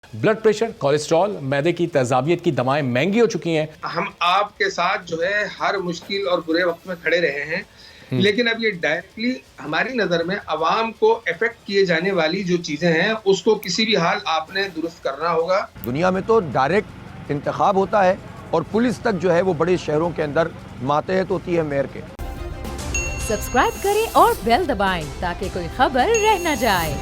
Blood pressure, cholesterol, मैदे की तेजाबियत की दवाएं महंगी हो चुकी हैं। हम आपके साथ जो है हर मुश्किल और बुरे वक्त में खड़े रहे हैं, लेकिन अब ये डायरेक्टली हमारी नजर में अवाम को अफेक्ट किए जाने वाली जो चीजें हैं उसको किसी भी हाल आपने दुरुस्त करना होगा। दुनिया में तो डायरेक्ट इंतखाब होता है और पुलिस तक जो है वो बड़े शहरों के अंदर मातहत होती है मेयर के। सब्सक्राइब करें और बेल दबाएं ताकि कोई खबर रह न जाए।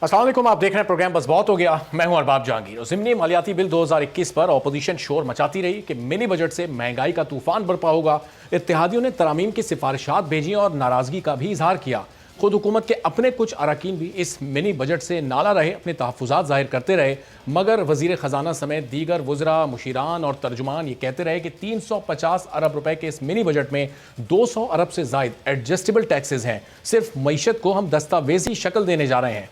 अस्सलाम वालेकुम, आप देख रहे हैं प्रोग्राम बस बहुत हो गया। मैं हूं अरबाब जहांगीर। ज़िमनी मालियाती बिल 2021 पर ऑपोजिशन शोर मचाती रही कि मिनी बजट से महंगाई का तूफान बरपा होगा। इत्तेहादियों ने तरमीम की सिफारिशात भेजी और नाराजगी का भी इजहार किया। खुद हुकूमत के अपने कुछ अरकान भी इस मिनी बजट से नाला रहे, अपने तहफ़्फ़ुज़ात ज़ाहिर करते रहे, मगर वज़ीर ख़जाना समेत दीगर वज़रा, मुशीरान और तर्जुमान ये कहते रहे कि 350 अरब रुपए के इस मिनी बजट में 200 अरब से ज़ायद एडजस्टेबल टैक्सेस हैं। सिर्फ मईशत को हम दस्तावेजी शक्ल देने जा रहे हैं।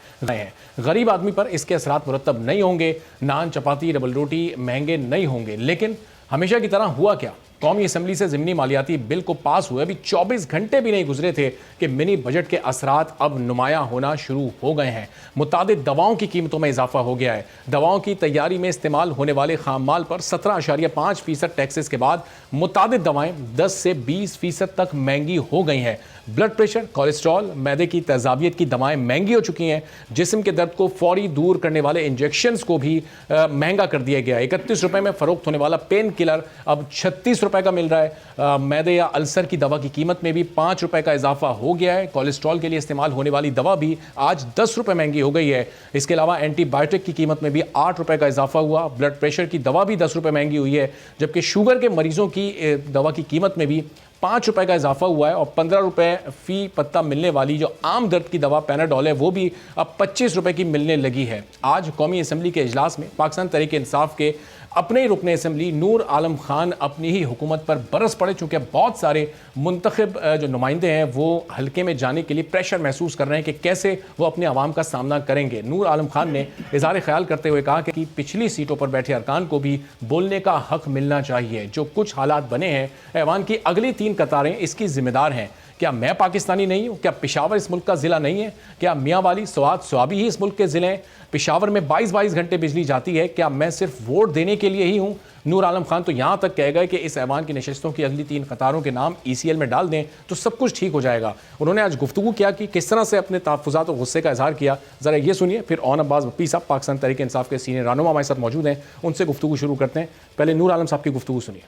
गरीब आदमी पर इसके असरात मुरतब नहीं होंगे। नान, चपाती, डबल रोटी महंगे नहीं होंगे। लेकिन हमेशा की तरह हुआ क्या? कौमी असम्बली से ज़िमनी मालियाती बिल को पास हुए अभी 24 घंटे भी नहीं गुजरे थे कि मिनी बजट के असरात अब नुमायां होना शुरू हो गए हैं। मुतादिद दवाओं की कीमतों में इजाफा हो गया है। दवाओं की तैयारी में इस्तेमाल होने वाले खाम माल पर 17.5% टैक्सेस के बाद मुतादिद दवाएं 10 से 20% तक महंगी हो गई हैं। ब्लड प्रेशर, कोलेस्ट्रॉल, मैदे की तेजाबियत की दवाएं महंगी हो चुकी हैं। जिस्म के दर्द को फौरी दूर करने वाले इंजेक्शंस को भी महंगा कर दिया गया है। 31 रुपए में फरोख्त होने वाला पेन किलर अब 36 रुपए का मिल रहा है। मैदे या अल्सर की दवा की कीमत में भी 5 रुपए का इजाफा हो गया है। कोलेस्ट्रॉल के लिए इस्तेमाल होने वाली दवा भी आज 10 रुपए महंगी हो गई है। इसके अलावा एंटीबायोटिक की कीमत में भी 8 रुपए का इजाफा हुआ। ब्लड प्रेशर की दवा भी 10 रुपए महंगी हुई है, जबकि शुगर के मरीजों की दवा की कीमत में भी 5 रुपए का इजाफा हुआ है। और 15 रुपए फी पत्ता मिलने वाली जो आम दर्द की दवा पैनाडोल है वो भी अब 25 रुपए की मिलने लगी है। आज कौमी असम्बली के इजलास में पाकिस्तान तहरीक इंसाफ के अपने ही रुकने असम्बली नूर आलम खान अपनी ही हुकूमत पर बरस पड़े, चूँकि बहुत सारे मुंतखब जो नुमाइंदे हैं वो हल्के में जाने के लिए प्रेशर महसूस कर रहे हैं कि कैसे वो अपने आवाम का सामना करेंगे। नूर आलम खान ने इज़हार ख्याल करते हुए कहा कि पिछली सीटों पर बैठे अरकान को भी बोलने का हक मिलना चाहिए। जो कुछ हालात बने हैं, ऐवान की अगली 3 कतारें इसकी जिम्मेदार हैं। क्या मैं पाकिस्तानी नहीं हूँ? क्या पेशावर इस मुल्क का ज़िला नहीं है? क्या मियाँ वाली, स्वात, स्वाबी ही इस मुल्क के ज़िले हैं? पेशावर में 22-22 घंटे बिजली जाती है। क्या मैं सिर्फ वोट देने के लिए ही हूँ? नूर आलम खान तो यहाँ तक कह गए कि इस ऐवान की नशस्तों की अगली 3 कतारों के नाम ECL में डाल दें तो सब कुछ ठीक हो जाएगा। उन्होंने आज गुफ्तगू किया कि किस तरह से अपने तहफ़्फ़ुज़ात और गुस्से का इजहार किया। ज़रा ये सुनिए, फिर ओन अब्बास बप्पी साहब पाकिस्तान तहरीक इंसाफ के सीनियर रहनुमा हमारे साथ मौजूद हैं, उनसे गुफ्तगू शुरू करते हैं। पहले नूर आलम साहब की गुफ्तगू सुनिए।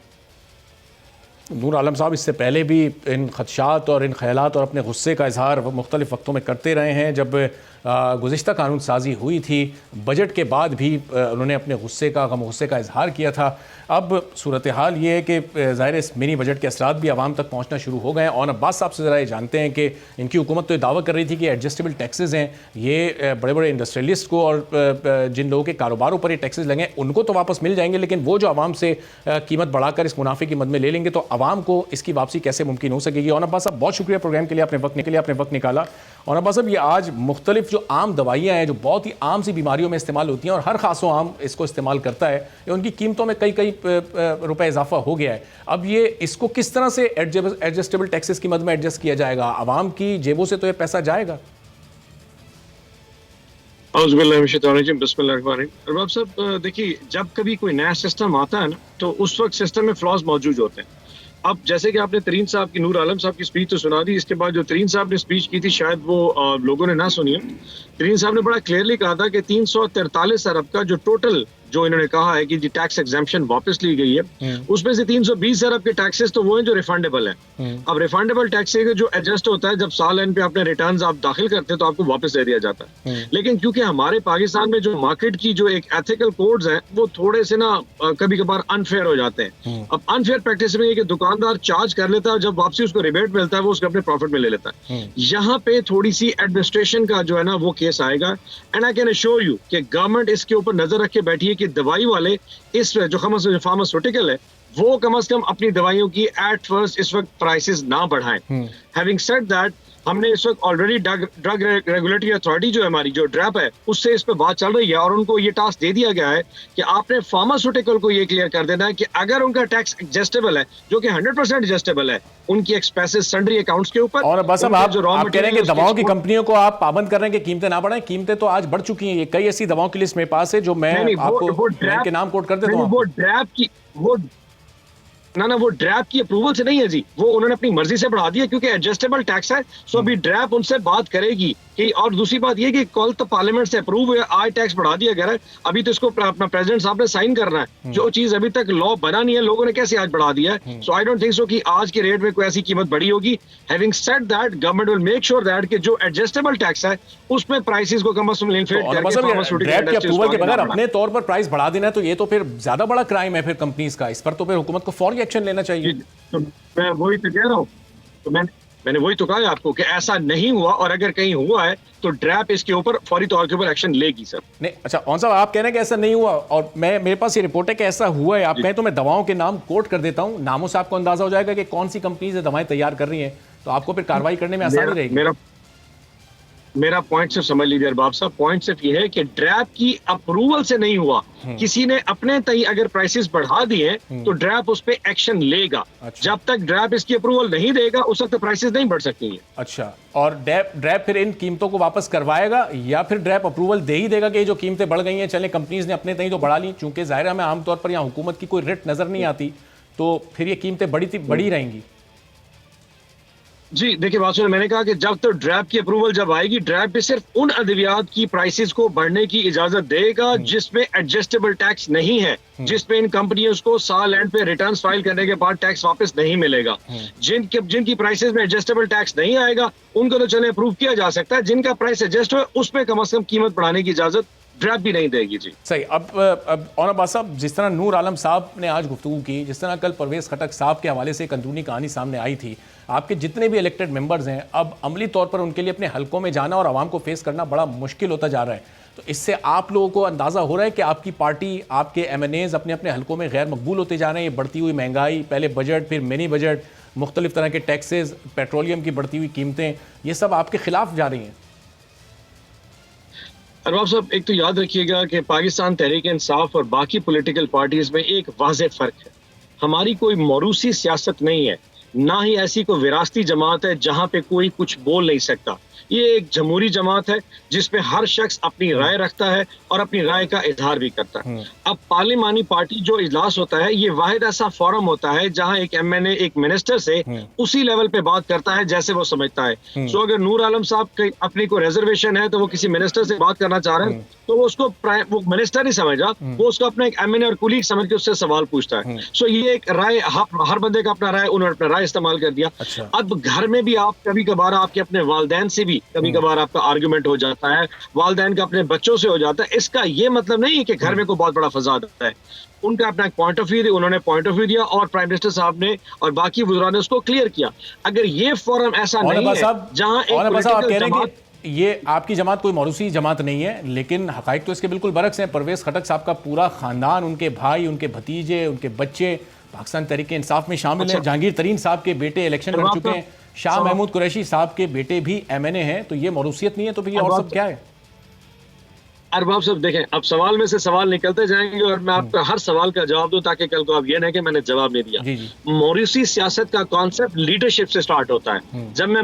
नूर आलम साहब इससे पहले भी इन खदशात और इन ख्यालात और अपने गुस्से का इजहार मुख्तलिफ़ वक्तों में करते रहे हैं। जब गुज़िश्ता कानून साजी हुई थी, बजट के बाद भी उन्होंने अपने गुस्से का इजहार किया था। अब सूरत हाल ये है कि ज़ाहिर इस मिनी बजट के असरात भी आवाम तक पहुँचना शुरू हो गए हैं। और अब्बास साहब से ज़रा ये जानते हैं कि इनकी हुकूमत तो ये दावा कर रही थी कि एडजस्टेबल टैक्सेस हैं, ये बड़े बड़े इंडस्ट्रियलिस्ट को और जिन लोगों के कारोबारों पर ये टैक्सेस लगे उनको तो वापस मिल जाएंगे, लेकिन वो जो आवाम से कीमत बढ़ाकर इस मुनाफे की मद में ले लेंगे तो आवाम को इसकी वापसी कैसे मुमकिन हो सकेगी। और अब्बास साहब बहुत शुक्रिया प्रोग्राम के लिए, आपने वक्त निकाला। और अब्बास साहब, ये आज मुख्तलिफ जो आम दवाइयाँ हैं जो बहुत ही आम सी बीमारियों में इस्तेमाल होती हैं और हर खासो आम इसको इस्तेमाल करता है, उनकी कीमतों में कई रुपए इजाफा हो गया है। अब ये इसको किस तरह से एडजस्टेबल टैक्सेस की मद में एडजस्ट किया जाएगा? आवाम की जेबों से तो ये पैसा जाएगा। अरबाब साहब, देखिए, जब कभी कोई नया सिस्टम आता है ना तो उस वक्त सिस्टम में फ्लॉज मौजूद होते हैं। अब जैसे कि आपने तरीन साहब की, नूर आलम साहब की स्पीच तो सुना दी, इसके बाद जो तरीन साहब ने स्पीच की थी शायद वो लोगों ने ना सुनी है। तरीन साहब ने बड़ा क्लियरली कहा था कि 343 अरब का जो टोटल जो इन्होंने कहा है कि टैक्स एग्जेम्पशन वापस ली गई है, उसमें से 320 अरब के टैक्सेस तो वो हैं जो रिफंडेबल हैं। अब रिफंडेबल टैक्स जो एडजस्ट होता है जब साल एंड पे अपने रिटर्न्स आप दाखिल करते हैं तो आपको वापस दे दिया जाता है। लेकिन क्योंकि हमारे पाकिस्तान में जो मार्केट की जो एक एथिकल कोड्स हैं वो थोड़े से ना कभी कभार अनफेयर हो जाते हैं। अब अनफेयर प्रैक्टिस में ये कि दुकानदार चार्ज कर लेता है, जब वापसी उसको रिबेट मिलता है वो उसको अपने प्रॉफिट में ले लेता है। यहाँ पे थोड़ी सी एडमिनिस्ट्रेशन का जो है ना वो केस आएगा। And I can assure you कि गवर्नमेंट इसके ऊपर नजर रख के बैठी है कि दवाई वाले इस जो फार्मास्यूटिकल है वो कम से कम अपनी दवाइयों की एट फर्स्ट इस वक्त प्राइसेस ना बढ़ाएं। हैविंग सेड दैट, हमने इस वक्त ऑलरेडी ड्रग रेगुलेटरी अथॉरिटी जो है हमारी, जो ड्रैप है, उससे इस पे बात चल रही है और उनको ये टास्क दे दिया गया है कि आपने फार्मास्यूटिकल को ये क्लियर कर देना है कि अगर उनका टैक्स एडजस्टेबल है, जो कि 100% एडजस्टेबल है, उनकी एक्सपेंसेस सन्ड्री अकाउंट्स के ऊपर। और बस अब आप कह रहे हैं कि दवाओं की कंपनियों को आप पाबंद कर रहे हैं कि कीमतें ना बढ़ाएं। कीमतें तो आज बढ़ चुकी हैं। ये कई ऐसी दवाओं की लिस्ट मेरे पास है जो मैं आपको के नाम कोट कर देता हूं। वो ड्रैप की वो ड्रैप की अप्रूवल से नहीं है जी, वो उन्होंने अपनी मर्जी से बढ़ा दिया क्योंकि एडजस्टेबल टैक्स है। सो अभी ड्रैप उनसे बात करेगी कि, और दूसरी बात ये कि कल तो पार्लियामेंट से अप्रूव है, आज टैक्स बढ़ा दिया गया है, अभी तो इसको अपना प्रेसिडेंट साहब ने साइन करना है। जो चीज अभी तक लॉ बना नहीं है, लोगों ने कैसे आज बढ़ा दिया है? सो आई डोंट थिंक सो कि आज के रेट में कोई ऐसी कीमत बढ़ी होगी। Having said that, government will make sure that कि जो एडजस्टेबल टैक्स है उसमें प्राइसेस को कम से कम इन्फ्लेट करके ड्रैप के अप्रूवल के बगैर अपने तौर पर प्राइस बढ़ा देना है, तो ये तो फिर ज्यादा बड़ा क्राइम है फिर कंपनीज का। इस पर तो फिर हुकूमत को फौरी एक्शन लेना चाहिए। तो मैं वही तो कह रहा हूँ, तो मैंने वही तो कहा आपको कि ऐसा नहीं हुआ, और अगर कहीं हुआ है तो ड्रैप इसके ऊपर फौरी तौर के ऊपर एक्शन लेगी सर। नहीं, अच्छा कौन साहब, आप कह रहे हैं कि ऐसा नहीं हुआ और मेरे पास ये रिपोर्ट है कि ऐसा हुआ है। आप कहें तो मैं दवाओं के नाम कोट कर देता हूं, नामों से आपको अंदाजा हो जाएगा कि कौन सी कंपनी से दवाएं तैयार कर रही हैं, तो आपको फिर कार्रवाई करने में आसानी रहेगी। मेरा पॉइंट सिर्फ समझ लीजिए अरबाब साहब, पॉइंट सिर्फ ये है कि ड्रैप की अप्रूवल से नहीं हुआ, किसी ने अपने तय अगर प्राइसेस बढ़ा दिए तो ड्रैप उस पे एक्शन लेगा। अच्छा। जब तक ड्रैप इसकी अप्रूवल नहीं देगा उस वक्त प्राइसेस नहीं बढ़ सकती है। अच्छा, और ड्रैप फिर इन कीमतों को वापस करवाएगा या फिर ड्रैप अप्रूवल दे ही देगा कि ये जो कीमतें बढ़ गई हैं, चले कंपनीज ने अपने तय तो बढ़ा ली, चूंकि जाहिर है हमें आमतौर पर यहाँ हुकूमत की कोई रेट नजर नहीं आती, तो फिर ये कीमतें बढ़ी रहेंगी। जी देखिए बात सुनिए, मैंने कहा कि जब तो ड्रैप की अप्रूवल जब आएगी, ड्रैप भी सिर्फ उन अद्वियात की प्राइसेस को बढ़ने की इजाजत देगा जिसमें एडजस्टेबल टैक्स नहीं है, जिसमें इन कंपनियों को साल एंड पे रिटर्न्स फाइल करने के बाद टैक्स वापस नहीं मिलेगा। जिनकी प्राइसेस में एडजस्टेबल टैक्स नहीं आएगा उनको तो चले अप्रूव किया जा सकता है, जिनका प्राइस एडजस्ट हो उस पर कम से कम कीमत बढ़ाने की इजाजत ड्रैप भी नहीं देगी। जी सही। अब और अब्बास साहब, जिस तरह नूर आलम साहब ने आज गुफ्तगू की, जिस तरह कल परवेज खटक साहब के हवाले से एक अंदरूनी कहानी सामने आई थी, आपके जितने भी इलेक्टेड मेंबर्स हैं अब अमली तौर पर उनके लिए अपने हलकों में जाना और आवाम को फेस करना बड़ा मुश्किल होता जा रहा है, तो इससे आप लोगों को अंदाज़ा हो रहा है कि आपकी पार्टी, आपके MNAs अपने अपने हलकों में गैर मकबूल होते जा रहे हैं? ये बढ़ती हुई महंगाई, पहले बजट फिर मिनी बजट, मुख्तलिफ तरह के टैक्सेस, पेट्रोलियम की बढ़ती हुई कीमतें, ये सब आपके खिलाफ जा रही हैं। अरबाब साहब, एक तो याद रखिएगा कि पाकिस्तान तहरीक इंसाफ और बाकी पॉलिटिकल पार्टीज में एक वाज़ेह फ़र्क है। हमारी कोई मौरूसी सियासत नहीं है, ना ही ऐसी कोई विरासती जमात है जहां पे कोई कुछ बोल नहीं सकता। ये एक जमहूरी जमात है जिसमें हर शख्स अपनी राय रखता है और अपनी राय का इजहार भी करता है। अब पार्लिमानी पार्टी जो इजलास होता है, ये वाहिद ऐसा फोरम होता है जहां एक MNA एक मिनिस्टर से उसी लेवल पे बात करता है जैसे वो समझता है। सो अगर नूर आलम साहब अपनी कोई रिजर्वेशन है तो वो किसी मिनिस्टर से बात करना चाह रहे हैं तो वो उसको वो मिनिस्टर नहीं समझा, वो उसको अपना एक MNA और कुलीग समझ के उससे सवाल पूछता है। सो ये एक राय, हर बंदे का अपना राय, उन्होंने अपना राय इस्तेमाल कर दिया। अच्छा। अब घर में भी आप कभी कभार आपके अपने वालदैन से भी कभी कभार आपका आर्गुमेंट हो जाता है, वालदैन का अपने बच्चों से हो जाता है। इसका ये मतलब नहीं है कि घर में कोई बहुत बड़ा फसाद आता है। उनका अपना पॉइंट ऑफ व्यू, उन्होंने पॉइंट ऑफ व्यू दिया और प्राइम मिनिस्टर साहब ने और बाकी वज़रा ने उसको क्लियर किया। अगर ये फोरम ऐसा नहीं है जहां एक ये आपकी जमात कोई मौरूसी जमात नहीं है, लेकिन हकाइक तो इसके बिल्कुल बरक्स हैं। परवेज खटक साहब का पूरा खानदान, उनके भाई, उनके भतीजे, उनके बच्चे पाकिस्तान तहरीक इंसाफ में शामिल हैं। जहांगीर तरीन साहब के बेटे इलेक्शन लड़ चुके हैं, शाह महमूद कुरैशी साहब के बेटे भी MNA हैं, तो ये मौरूसियत नहीं है तो फिर ये और सब क्या है? अरबाब साहब देखें, अब सवाल में से सवाल निकलते जाएंगे और मैं आपका हर सवाल का जवाब दूं ताकि कल को आप ये ना कि मैंने जवाब नहीं दिया। मौरूसी सियासत का कॉन्सेप्ट लीडरशिप से स्टार्ट होता है। जब मैं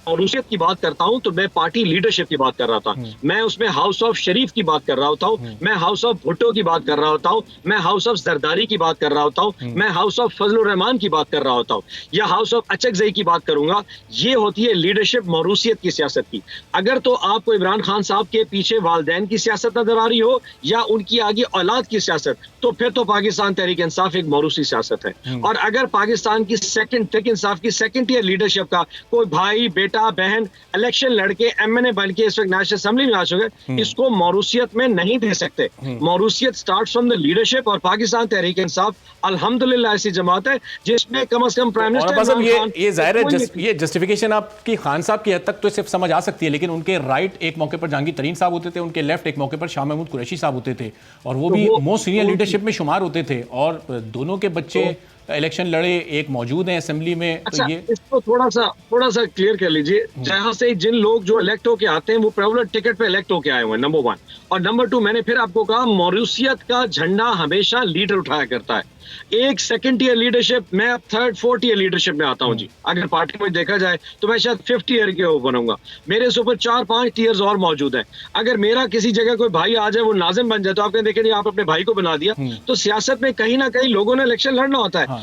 मौरूसियत की बात करता हूं तो मैं पार्टी लीडरशिप की बात कर रहा था, मैं उसमें हाउस ऑफ शरीफ की बात कर रहा होता हूं, मैं हाउस ऑफ भुट्टो की बात कर रहा होता हूं, मैं हाउस ऑफ जरदारी की बात कर रहा होता हूं, मैं हाउस ऑफ फजलुर रहमान की बात कर रहा होता हूं या हाउस ऑफ अचकजई की बात करूंगा। ये होती है लीडरशिप मौरूसियत की सियासत की। अगर तो आपको इमरान खान साहब के पीछे वालदैन की सियासत नजर आ रही हो या उनकी आगे औलाद की सियासत, तो फिर तो पाकिस्तान तहरीक इंसाफ एक मौरूसी सियासत है। और अगर पाकिस्तान की तहरीक इंसाफ की सेकंड ईयर लीडरशिप का कोई भाई, बेटा, बहन इलेक्शन लड़के MNA बन के इस वक्त नेशनल असेंबली में आ चुके, इसको मौरूसियत में नहीं दे सकते। मौरूसियत स्टार्ट फ्रॉम द लीडरशिप और पाकिस्तान तहरीक इंसाफ अल्हम्दुलिल्लाह ऐसी जमात है जिसमें कम से कम प्राइम मिनिस्टर ये जाहिर है ये जस्टिफिकेशन आपकी खान साहब की हद तक तो सिर्फ समझ आ सकती है, लेकिन उनके राइट एक मौके पर जहांगीर तरीन साहब होते थे, उनके लेफ्ट एक मौके पर शाह महमूद कुरैशी साहब होते थे और वो भी मोस्ट सीनियर लीडरशिप में शुमार होते थे और दोनों के बच्चे इलेक्शन लड़े, एक मौजूद हैं असेंबली में। अच्छा, तो ये इसको थोड़ा सा क्लियर कर लीजिए। जहां से जिन लोग जो इलेक्ट होके आते हैं वो प्रेवलर टिकट पे इलेक्ट होके आए हुए हैं, नंबर 1। और नंबर 2, मैंने फिर आपको कहा, मॉरिशियस का झंडा हमेशा लीडर उठाया करता है। एक सेकंड ईयर लीडरशिप, मैं अब 3rd 4th ईयर लीडरशिप में आता हूं जी। अगर पार्टी में देखा जाए तो मैं शायद 5th ईयर के ऊपर बनूंगा। मेरे से ऊपर 4-5 ईयर्स और मौजूद हैं। अगर मेरा किसी जगह कोई भाई आ जाए, वो नाजिम बन जाए, तो आपने देखे नहीं, आप अपने भाई को बना दिया। तो सियासत में कहीं ना कहीं लोगों ने इलेक्शन लड़ना होता है।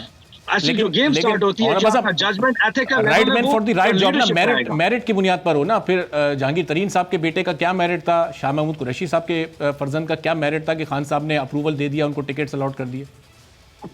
ऐसी जो गेम स्टार्ट होती है, judgement ethical right man for the right job ना, मेरिट की बुनियाद पर हो ना। फिर जहांगीर तरीन साहब के बेटे का क्या मेरिट था, शाह महमूद कुरैशी साहब के फर्जंद का क्या मेरिट था कि खान साहब ने अप्रूवल दे दिया, उनको टिकट्स अलॉट कर दिए।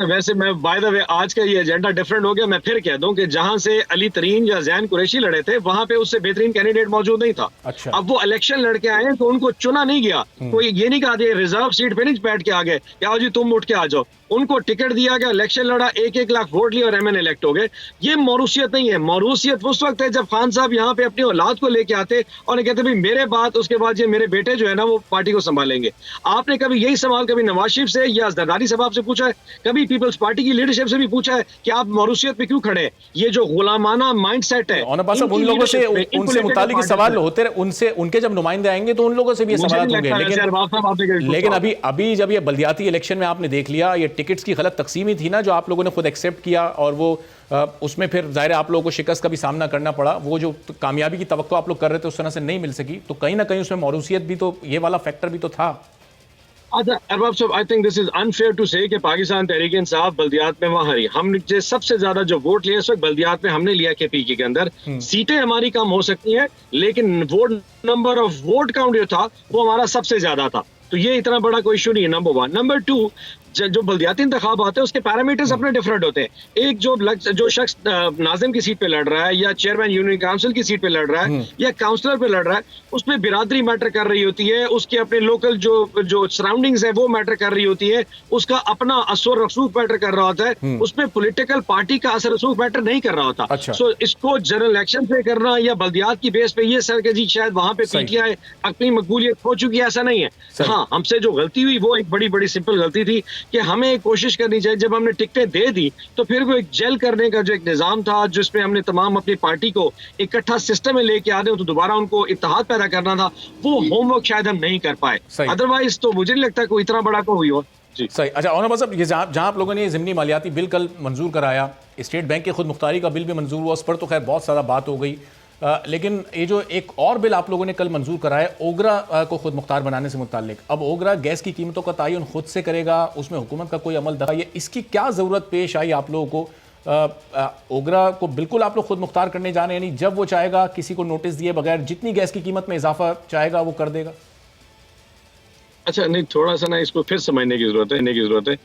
वैसे मैं बाय द वे आज का ये एजेंडा डिफरेंट हो गया। मैं फिर कह दूं कि जहां से अली तरीन या जैन कुरैशी लड़े थे, वहां पे उससे बेहतरीन कैंडिडेट मौजूद नहीं था। अच्छा। अब वो इलेक्शन लड़के आए तो उनको चुना नहीं गया। कोई ये नहीं कहा रिजर्व सीट पे नहीं बैठ के आ गए कि आओ जी तुम उठ के आ जाओ। उनको टिकट दिया गया, इलेक्शन लड़ा, 1-1 लाख वोट लिए और एमएनए इलेक्ट हो गए। ये मौरूसियत नहीं है। मौरूसियत उस वक्त है जब खान साहब यहाँ पे अपनी औलाद को लेके आते और कहते भाई मेरे बाद उसके बाद ये मेरे बेटे जो है ना वो पार्टी को संभालेंगे। आपने कभी यही सवाल कभी नवाज शरीफ से या जरदारी साहब से पूछा है? कभी पीपल्स पार्टी की लीडरशिप से भी पूछा है कि आप मौरूसियत पे क्यों खड़े हैं? ये जो गुलामाना माइंडसेट है, उन लोगों से उनसे मुतालिक सवाल होते रहे, उनसे उनके जब नुमाइंदे आएंगे तो उन लोगों से भी ये सवाल होंगे। लेकिन अभी जब ये बल्दियाती इलेक्शन में आपने देख लिया, ये टिकट्स की गलत तकसीम ही थी ना, जो आप लोगों ने खुद एक्सेप्ट किया, और वो उसमें फिर जाहिर है आप लोगों को शिकस्त का भी सामना करना पड़ा। वो जो कामयाबी की तवक्को आप लोग कर रहे थे उस तरह से नहीं मिल सकी, तो कहीं ना कहीं उसमें मौरूसियत भी, तो ये वाला फैक्टर भी तो था। अच्छा अरबाब साहब, I think this is unfair to say कि पाकिस्तान तहरीक इंसाफ बल्दियात में वहां हारी। हमने सबसे ज्यादा जो वोट लिए इस वक्त बल्दियात में हमने लिया KPK के अंदर। सीटें हमारी कम हो सकती हैं, लेकिन vote number of vote count जो था वो हमारा सबसे ज्यादा था। तो ये इतना बड़ा कोई इशू नहीं है, नंबर 1। नंबर 2, जो बल्दियाती इंतखाब आते हैं उसके पैरामीटर्स अपने डिफरेंट होते हैं। एक जो शख्स नाजिम की सीट पे लड़ रहा है, या चेयरमैन यूनियन काउंसिल की सीट पे लड़ रहा है, या काउंसलर पे लड़ रहा है, उसमें बिरादरी मैटर कर रही होती है, उसके अपने लोकल जो सराउंडिंग्स है वो मैटर कर रही होती है, उसका अपना असर रसूख मैटर कर रहा होता है, उसमें पॉलिटिकल पार्टी का असर रसूख मैटर नहीं कर रहा होता। अच्छा। सो इसको जनरल इलेक्शन पे करना या बल्दियात की बेस पे ये सर के जी शायद वहां पे PTI अपनी मकबूलियत हो चुकी है, ऐसा नहीं है। हाँ, हमसे जो गलती हुई वो एक बड़ी सिंपल गलती थी कि हमें कोशिश करनी चाहिए, जब हमने टिकटें दे दी तो फिर वो एक जेल करने का जो एक निजाम था, जिसमें हमने तमाम अपनी पार्टी को इकट्ठा सिस्टम में लेके आते तो दोबारा उनको इत्तेहाद पैदा करना था, वो होमवर्क शायद हम नहीं कर पाए। अदरवाइज तो मुझे नहीं लगता कोई इतना बड़ा को हुई हो। जी सही। अच्छा और मतलब ये जहां आप लोगों ने ज़िमनी मालियाती बिल कल मंजूर कराया, स्टेट बैंक के खुद मुख्तारी का बिल भी मंजूर हुआ, उस पर तो खैर बहुत ज़्यादा बात हो गई। लेकिन ये जो एक और बिल आप लोगों ने कल मंजूर कराया ओगरा को खुद मुख्तार बनाने से मुताल्लिक, अब ओगरा गैस की कीमतों का तयन खुद से करेगा, उसमें हुकूमत का कोई अमल दखल, ये इसकी क्या ज़रूरत पेश आई आप लोगों को? ओगरा को बिल्कुल आप लोग खुद मुख्तार करने जा रहे हैं, यानी जब वो चाहेगा किसी को नोटिस दिए बगैर जितनी गैस की कीमत में इजाफा चाहेगा वो कर देगा? अच्छा नहीं, थोड़ा सा ना इसको फिर समझने की जरूरत है।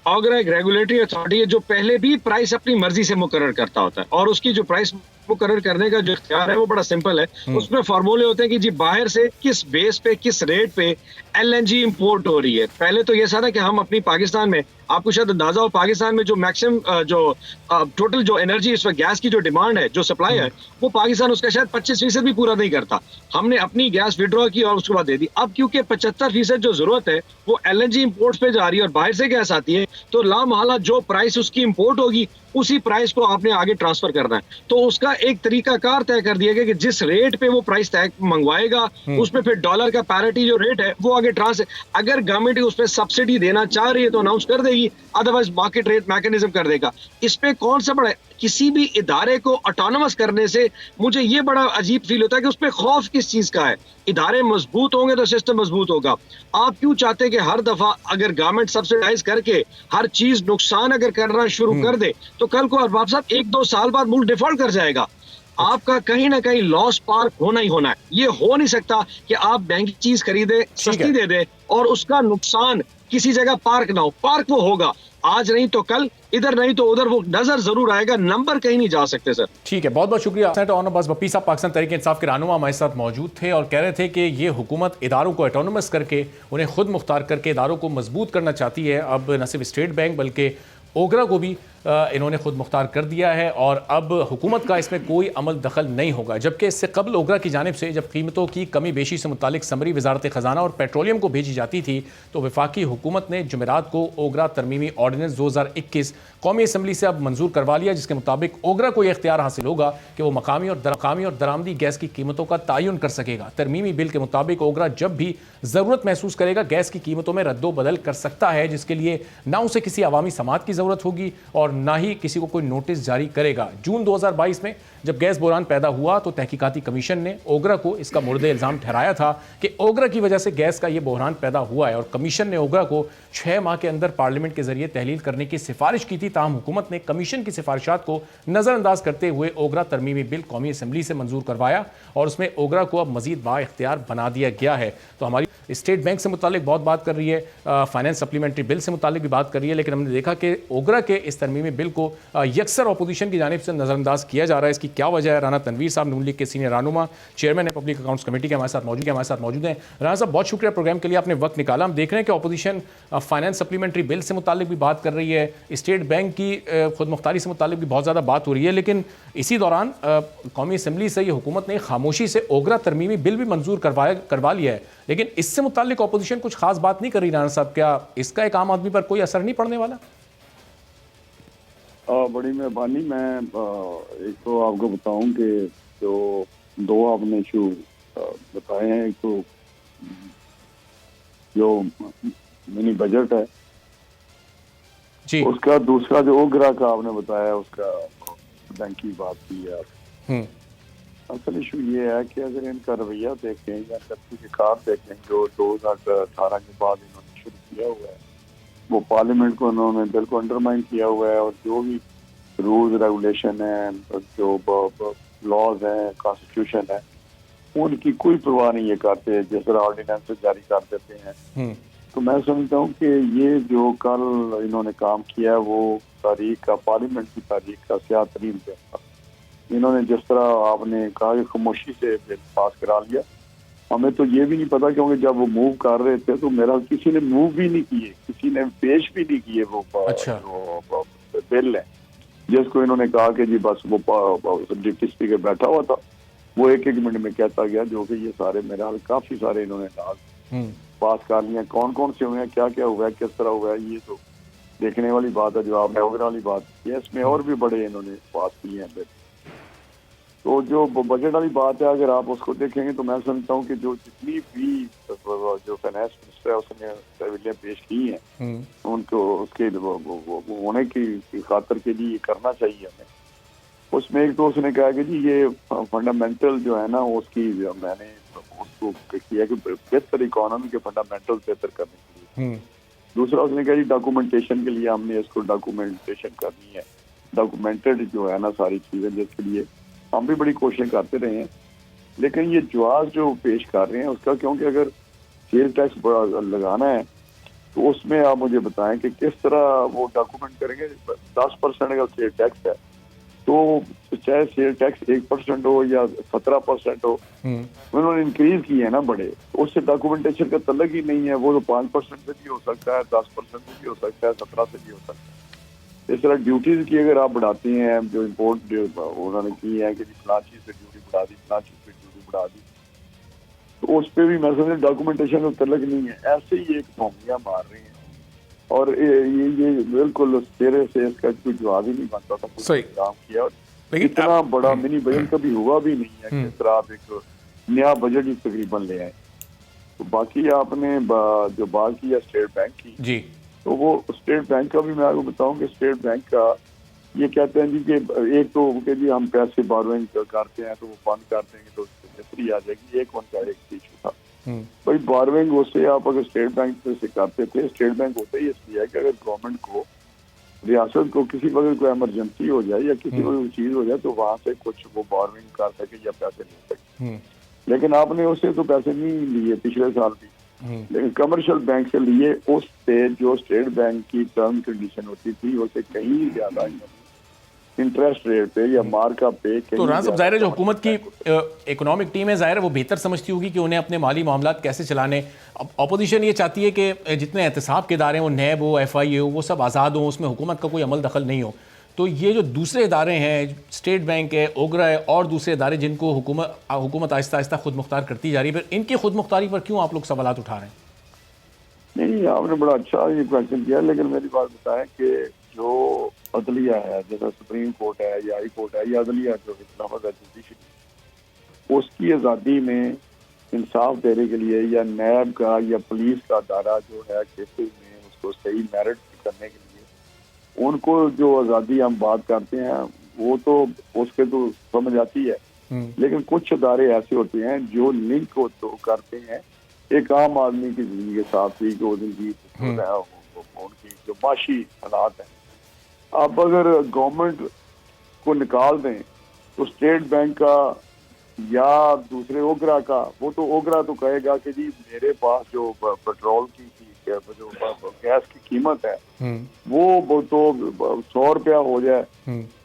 ओगरा एक रेगुलेटरी अथॉरिटी है जो पहले भी प्राइस अपनी मर्जी से मुकर्रर करता होता है, और उसकी जो प्राइस मुकर्रर करने का जो इख्तियार है वो बड़ा सिंपल है। उसमें फार्मूले होते हैं कि जी बाहर से किस बेस पे किस रेट पे LNG इंपोर्ट हो रही है। पहले तो ये था कि हम अपनी पाकिस्तान में, आपको शायद अंदाजा हो, पाकिस्तान में जो मैक्सिमम जो टोटल जो एनर्जी इस वक्त गैस की जो डिमांड है, जो सप्लाई है, वो पाकिस्तान उसका शायद 25% भी पूरा नहीं करता। हमने अपनी गैस विड्रॉ की और उसके बाद दे दी। अब क्योंकि 75% जो जरूरत है वो LNG इंपोर्ट पे जा रही है और बाहर से गैस आती है, तो लामहला जो प्राइस उसकी इंपोर्ट होगी उसी प्राइस को आपने आगे ट्रांसफर करना है। तो उसका एक तरीकाकार तय कर दिया गया कि जिस रेट पे वो प्राइस तय मंगवाएगा उसमें फिर डॉलर का पैरिटी जो रेट है वो आगे ट्रांसफर, अगर गवर्नमेंट उस पर सब्सिडी देना चाह रही है तो अनाउंस कर देगी, अदरवाइज मार्केट रेट मैकेनिज्म कर देगा। इस पे कौन सा बड़ा, किसी भी इदारे को ऑटोनोमस करने से मुझे ये बड़ा अजीब फील होता है कि उस पर खौफ किस चीज का है। इदारे मजबूत होंगे तो सिस्टम मजबूत होगा। आप क्यों चाहते हैं कि हर दफा अगर गवर्नमेंट सब्सिडाइज करके हर चीज नुकसान अगर करना शुरू कर दे तो कल को अरबाब साहब 1-2 साल बाद मुल्क डिफॉल्ट कर जाएगा। आपका कहीं ना कहीं लॉस पार्क होना ही होना है। ये हो नहीं सकता कि आप बैंक की चीज खरीदे, सस्ती दे दे और उसका नुकसान किसी जगह पार्क ना हो। पार्क वो होगा, आज नहीं तो कल, इधर नहीं तो उधर, वो नजर जरूर आएगा, नंबर कहीं नहीं जा सकते सर। ठीक है, बहुत बहुत शुक्रिया। ऑनोबस बप्पी साहब पाकिस्तान तहरीक इंसाफ के रहनुमा हमारे साथ मौजूद थे और कह रहे थे कि ये हुकूमत इदारों को ऑटोनोमस करके उन्हें खुद मुख्तार करके इदारों को मजबूत करना चाहती है। अब न सिर्फ स्टेट बैंक बल्कि ओगरा को भी इन्होंने खुद मुख्तार कर दिया है और अब हुकूमत का इसमें कोई अमल दखल नहीं होगा। जबकि इससे कबल ओगरा की जानिब से जब कीमतों की कमी बेशी से मुतालिक समरी वजारत ख़जाना और पेट्रोलियम को भेजी जाती थी तो वफाकी हुकूमत ने जुमेरात को ओगरा तरमीमी ऑर्डिनेंस 2021 कौमी असम्बली से अब मंजूर करवा लिया, जिसके मुताबिक ओगरा को यह इख्तियार हासिल होगा कि वो मकामी और दरामदी गैस की कीमतों का तयन कर सकेगा। तरमीमी बिल के मुताबिक ओगरा जब भी ज़रूरत महसूस करेगा गैस की कीमतों में रद्दो बदल कर सकता है, जिसके लिए ना उसे किसी अवामी समात की ज़रूरत होगी और ना ही किसी को कोई नोटिस जारी करेगा। जून 2022 में जब गैस बहरान पैदा हुआ तो तहकीकाती कमीशन ने ओगरा को इसका मुर्द इल्ज़ाम ठहराया था कि ओगरा की वजह से गैस का ये बहरान पैदा हुआ है और कमीशन ने ओगरा को 6 माह के अंदर पार्लियामेंट के जरिए तहलील करने की सिफारिश की थी। ताहम हुकूमत ने कमीशन की सिफारिशात को नज़रअंदाज करते हुए ओगरा तरमीमी बिल कौमी असम्बली से मंजूर करवाया और उसमें ओगरा को अब मजीद बाइख्तियार बना दिया गया है। तो हमारी स्टेट बैंक से मुतालिक बहुत बात कर रही है, फाइनेंस सप्लीमेंट्री बिल से मुतालिक भी बात कर रही है, लेकिन हमने देखा कि ओगरा के इस तरमीमी बिल को यकसर अपोजिशन की जानिब से नज़रअंदाज किया जा रहा है। इसकी क्या वजह है? राना तनवीर साहब नून लीग के सीनियर रहनुमा, चेयरमैन है पब्लिक अकाउंट्स कमेटी के हमारे साथ मौजूद हैं। राना साहब बहुत शुक्रिया प्रोग्राम के लिए, आपने वक्त निकाला। हम देख रहे हैं कि अपोजिशन फाइनेंस सप्लीमेंट्री बिल से मुतालिक भी बात कर रही है, स्टेट बैंक की खुद मुख्तारी से मुतालिक भी बहुत ज़्यादा बात हो रही है, लेकिन इसी दौरान कौमी असम्बली से ये हुकूमत ने खामोशी से ओगरा तरमीमी बिल भी मंजूर करवा लिया है, लेकिन इससे मुतालिक अपोजिशन कुछ खास बात नहीं कर रही। राना साहब, क्या इसका एक आम आदमी पर कोई असर नहीं पड़ने वाला? बड़ी मेहरबानी। मैं एक तो आपको बताऊं कि जो दो आपने इशू बताए हैं, एक तो जो मिनी बजट है जी, उसका, दूसरा जो ओगरा का आपने बताया उसका बैंक की बात की है आप। असल इशू ये है कि अगर इनका रवैया देखें या इनका कार देखें जो 2018 के बाद इन्होंने शुरू किया हुआ है, वो पार्लियामेंट को उन्होंने बिल को अंडरमाइन किया हुआ है और जो भी रूल्स रेगुलेशन है, जो लॉज हैं, कॉन्स्टिट्यूशन है, उनकी कोई परवाह नहीं ये करते, जिस तरह ऑर्डिनेंस जारी कर देते हैं। तो मैं समझता हूँ कि ये जो कल इन्होंने काम किया है वो तारीख का, पार्लियामेंट की तारीख का स्याह तरीन दिन था। इन्होंने जिस तरह आपने कहा कि खामोशी से बिल पास करा लिया, हमें तो ये भी नहीं पता, क्योंकि जब वो मूव कर रहे थे तो मेरा किसी ने मूव भी नहीं किए, किसी ने पेश भी नहीं किए वो जो बिल है, जिसको इन्होंने कहा कि जी बस वो डिप्टी स्पीकर बैठा हुआ था, वो एक मिनट में कहता गया, जो कि ये सारे मेरे हाल काफी सारे इन्होंने लाज पास कर लिए। कौन कौन से हुए हैं, क्या क्या हुआ है, किस तरह हुआ है, ये तो देखने वाली बात है। जो आपने ओगरा वाली बात की है, इसमें और भी बड़े इन्होंने पास किए हैं बिल। तो जो बजट वाली बात है, अगर आप उसको देखेंगे तो मैं समझता हूँ कि जो जितनी भी जो फाइनेंस मिनिस्टर है उसने तहवीलें पेश की हैं, उनको उसके होने की खातर के लिए करना चाहिए हमें। उसमें एक तो उसने कहा कि जी ये फंडामेंटल जो है ना, उसकी मैंने उसको किया कि बेहतर इकोनॉमी के फंडामेंटल बेहतर करने के लिए। दूसरा उसने कहा जी डॉक्यूमेंटेशन के लिए हमने इसको डॉक्यूमेंटेशन करनी है, डॉक्यूमेंटेड जो है ना सारी चीज़ें, जिसके लिए हम भी बड़ी कोशिशें करते रहे हैं। लेकिन ये जवाब जो पेश कर रहे हैं उसका, क्योंकि अगर सेल टैक्स लगाना है तो उसमें आप मुझे बताएं कि किस तरह वो डॉक्यूमेंट करेंगे। 10% अगर सेल टैक्स है तो चाहे सेल टैक्स 1% हो या 17% हो, उन्होंने इंक्रीज किए हैं ना बड़े, तो उससे डॉक्यूमेंटेशन का तल्लुक ही नहीं है। वो तो 5% से भी हो सकता है, 10% से भी हो सकता है, 17 से भी हो सकता है। इस तरह ड्यूटीज की अगर आप बढ़ाती हैं, जो इम्पोर्ट उन्होंने की है कि फलां चीज पे ड्यूटी बढ़ा दी, फलां चीज पे ड्यूटी बढ़ा दी, तो उस पर भी मैं समझ डॉक्यूमेंटेशन का तल्लुक नहीं है। ऐसे ही एक भोंगियां मार रही हैं और ये बिल्कुल सिरे से इसका कोई जवाब ही नहीं बनता था। सही काम किया और इतना बड़ा मिनी बजट कभी हुआ भी नहीं है। किस तरह आप एक नया बजट ही तकरीबन ले आए। तो बाकी आपने जो बात की है स्टेट बैंक की जी, तो वो स्टेट बैंक का भी मैं आपको बताऊं कि स्टेट बैंक का ये कहते हैं जी कि एक तो कि जी हम पैसे बोरोइंग करते हैं तो वो बंद कर देंगे तो बेहतरी आ जाएगी, एक उनका एक इशू था। भाई बोरोइंग उससे आप अगर स्टेट बैंक से करते थे, स्टेट बैंक होता ही इसलिए है कि अगर गवर्नमेंट को, रियासत को किसी वक्त कोई इमरजेंसी हो जाए या किसी कोई चीज हो जाए तो वहां से कुछ वो बोरोइंग कर सके या पैसे ले सके। लेकिन आपने उससे तो पैसे नहीं लिए पिछले साल भी, लेकिन कमर्शियल बैंक से लिए, उससे जो स्टेट बैंक की टर्म कंडीशन होती थी उससे कहीं ज्यादा इंटरेस्ट रेट पे या मार्कअप पे। तो राना साहब, जाहिर है जो हुकूमत की इकोनॉमिक टीम है, जाहिर है वो बेहतर समझती होगी कि उन्हें अपने माली मामलात कैसे चलाने। अपोजिशन ये चाहती है कि जितने एहतसाब के इदारे हैं, वो नैब हो, FIA हो, वो सब आज़ाद हो, उसमें हुकूमत का कोई अमल दखल नहीं हो। तो ये जो दूसरे इदारे हैं, स्टेट बैंक है, ओगरा है और दूसरे इदारे जिनको हुकूमत आहिस्ता आहिस्ता खुद मुख्तार करती जा रही है, फिर इनकी खुद मुख्तारी पर क्यों आप लोग सवालात उठा रहे हैं? नहीं, आपने बड़ा अच्छा ये क्वेश्चन किया, लेकिन मेरी बात बताएं कि जो अदलिया है, जैसा सुप्रीम कोर्ट है या हाई कोर्ट है या अदलिया जो इस्लामाबाद है जुडिशरी, उसकी आज़ादी में इंसाफ देने के लिए या नैब का या पुलिस का दायरा जो है केसेस में उसको सही मेरिट करने के लिए उनको जो आज़ादी हम बात करते हैं वो तो उसके तो समझ आती है, लेकिन कुछ अदारे ऐसे होते हैं जो लिंक को तो करते हैं एक आम आदमी की जिंदगी के साथ ही, जो जिंदगी उनकी जो माशी हालात हैं। अब अगर गवर्नमेंट को निकाल दें तो स्टेट बैंक का या दूसरे ओगरा का, वो तो ओगरा तो कहेगा कि जी मेरे पास जो पेट्रोल की जो गैस की कीमत है वो तो 100 रुपया हो जाए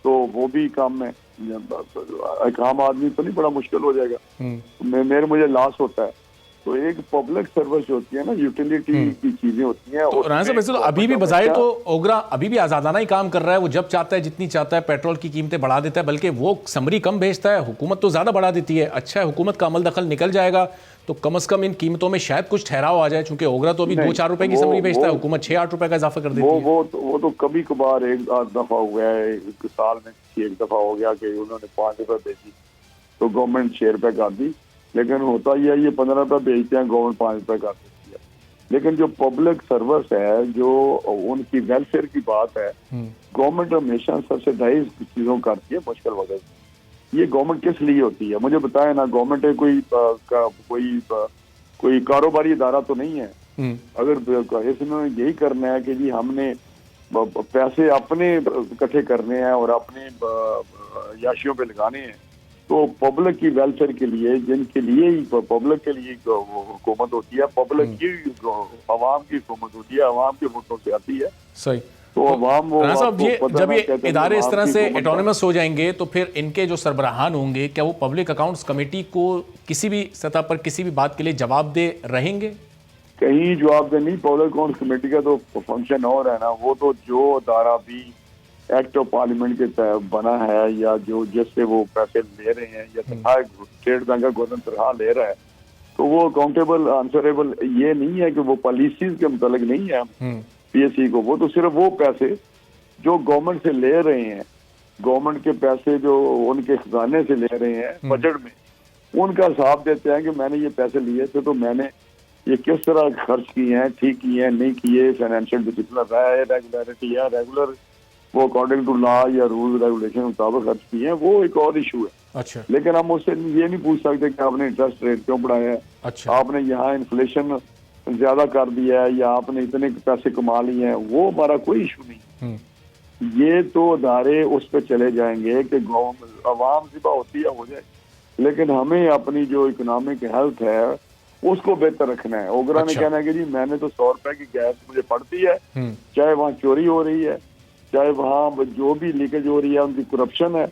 तो वो भी कम है, एक आम आदमी तो नहीं बड़ा मुश्किल हो जाएगा, मुझे लॉस होता है। तो एक पब्लिक सर्विस होती है ना, यूटिलिटी की चीजें होती हैं। तो राना साहब वैसे तो अभी भी बजाय तो ओगरा अभी भी आजादाना ही काम कर रहा है, वो जब चाहता है जितनी चाहता है पेट्रोल की कीमतें बढ़ा देता है, बल्कि वो समरी कम भेजता है, हुकूमत तो ज्यादा बढ़ा देती है। अच्छा है, हुकूमत का अमल दखल निकल जाएगा तो कम से कम इन कीमतों में शायद कुछ ठहराव आ जाए, चूंकि ओगरा तो अभी 2-4 रुपए की समरी भेजता है, हुकूमत 6-8 रुपए का इजाफा कर देती है। वो तो कभी कभार एक दफा हो गया है, एक साल में एक दफा हो गया कि उन्होंने 5 रुपए भेजी तो गवर्नमेंट 6 रुपए कर दी, लेकिन होता ही है ये 15 रुपए भेजते हैं, गवर्नमेंट 5 रुपए कर देती है। लेकिन जो पब्लिक सर्विस है, जो उनकी वेलफेयर की बात है, गवर्नमेंट हमेशा सब्सिडाइज चीजों करती है मुश्किल वक्त। ये गवर्नमेंट किस लिए होती है मुझे बताएं ना। गवर्नमेंट कोई कारोबारी इदारा तो नहीं है। अगर इसमें यही करना है कि जी हमने पैसे अपने इकट्ठे करने हैं और अपने याशियों पे लगाने हैं, तो पब्लिक की वेलफेयर के लिए, जिनके लिए ही पब्लिक के लिए हुकूमत होती है, पब्लिक की अवाम की हुकूमत होती है, अवाम के वोटों से आती है। सही। तो अवाम वो साहब ये जब ये इदारे इस तरह से ऑटोनमस हो जाएंगे तो फिर इनके जो सरबराहान होंगे, क्या वो पब्लिक अकाउंट्स कमेटी को किसी भी सतह पर किसी भी बात के लिए जवाबदेह रहेंगे? कहीं जवाबदेह नहीं। पब्लिक अकाउंट्स कमेटी का तो फंक्शन और है ना, वो तो जो अदारा भी एक्ट ऑफ पार्लियामेंट के तहत बना है या जो जिससे वो पैसे ले रहे हैं या तनख्वाह स्टेट बैंक का गवर्नमेंट तनख्वाह ले रहा है, तो वो अकाउंटेबल आंसरेबल ये नहीं है कि वो पॉलिसीज के मुतालिक नहीं है पीएससी को। वो तो सिर्फ वो पैसे जो गवर्नमेंट से ले रहे हैं, गवर्नमेंट के पैसे जो उनके खजाने से ले रहे हैं बजट में, उनका हिसाब देते हैं कि मैंने ये पैसे लिए थे तो मैंने ये किस तरह खर्च किए हैं, ठीक किए हैं, नहीं किए, फाइनेंशियल डिसिप्लिन रहा है, रेगुलरिटी है, रेगुलर वो अकॉर्डिंग टू लॉ या रूल रेगुलेशन मुताबिक खर्च किए हैं, वो एक और इशू है। अच्छा। लेकिन हम उससे ये नहीं पूछ सकते कि आपने इंटरेस्ट रेट क्यों बढ़ाया है, अच्छा, आपने यहाँ इन्फ्लेशन ज्यादा कर दिया है या आपने इतने पैसे कमा लिए हैं, वो हमारा कोई इशू नहीं। ये तो अदारे उस पर चले जाएंगे कि अवाम जिबा होती है हो जाए, लेकिन हमें अपनी जो इकोनॉमिक हेल्थ है उसको बेहतर रखना है। ओगरा ने कहना है कि जी मैंने तो 100 रुपए की गैस मुझे पड़ती है, चाहे वहाँ चोरी हो रही है, चाहे वहाँ जो भी लीकेज हो रही है, उनकी करप्शन है,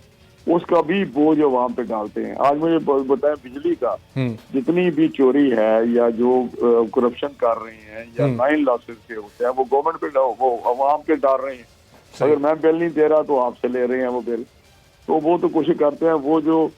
उसका भी बोझ वहां पे डालते हैं। आज मुझे बताएं बिजली का जितनी भी चोरी है या जो करप्शन कर रहे हैं या 9 लॉसेस के होते हैं, वो गवर्नमेंट पे वो अवाम पे डाल रहे हैं। अगर मैं बिल नहीं दे रहा तो आपसे ले रहे हैं वो बिल, तो वो तो कोशिश करते हैं वो जो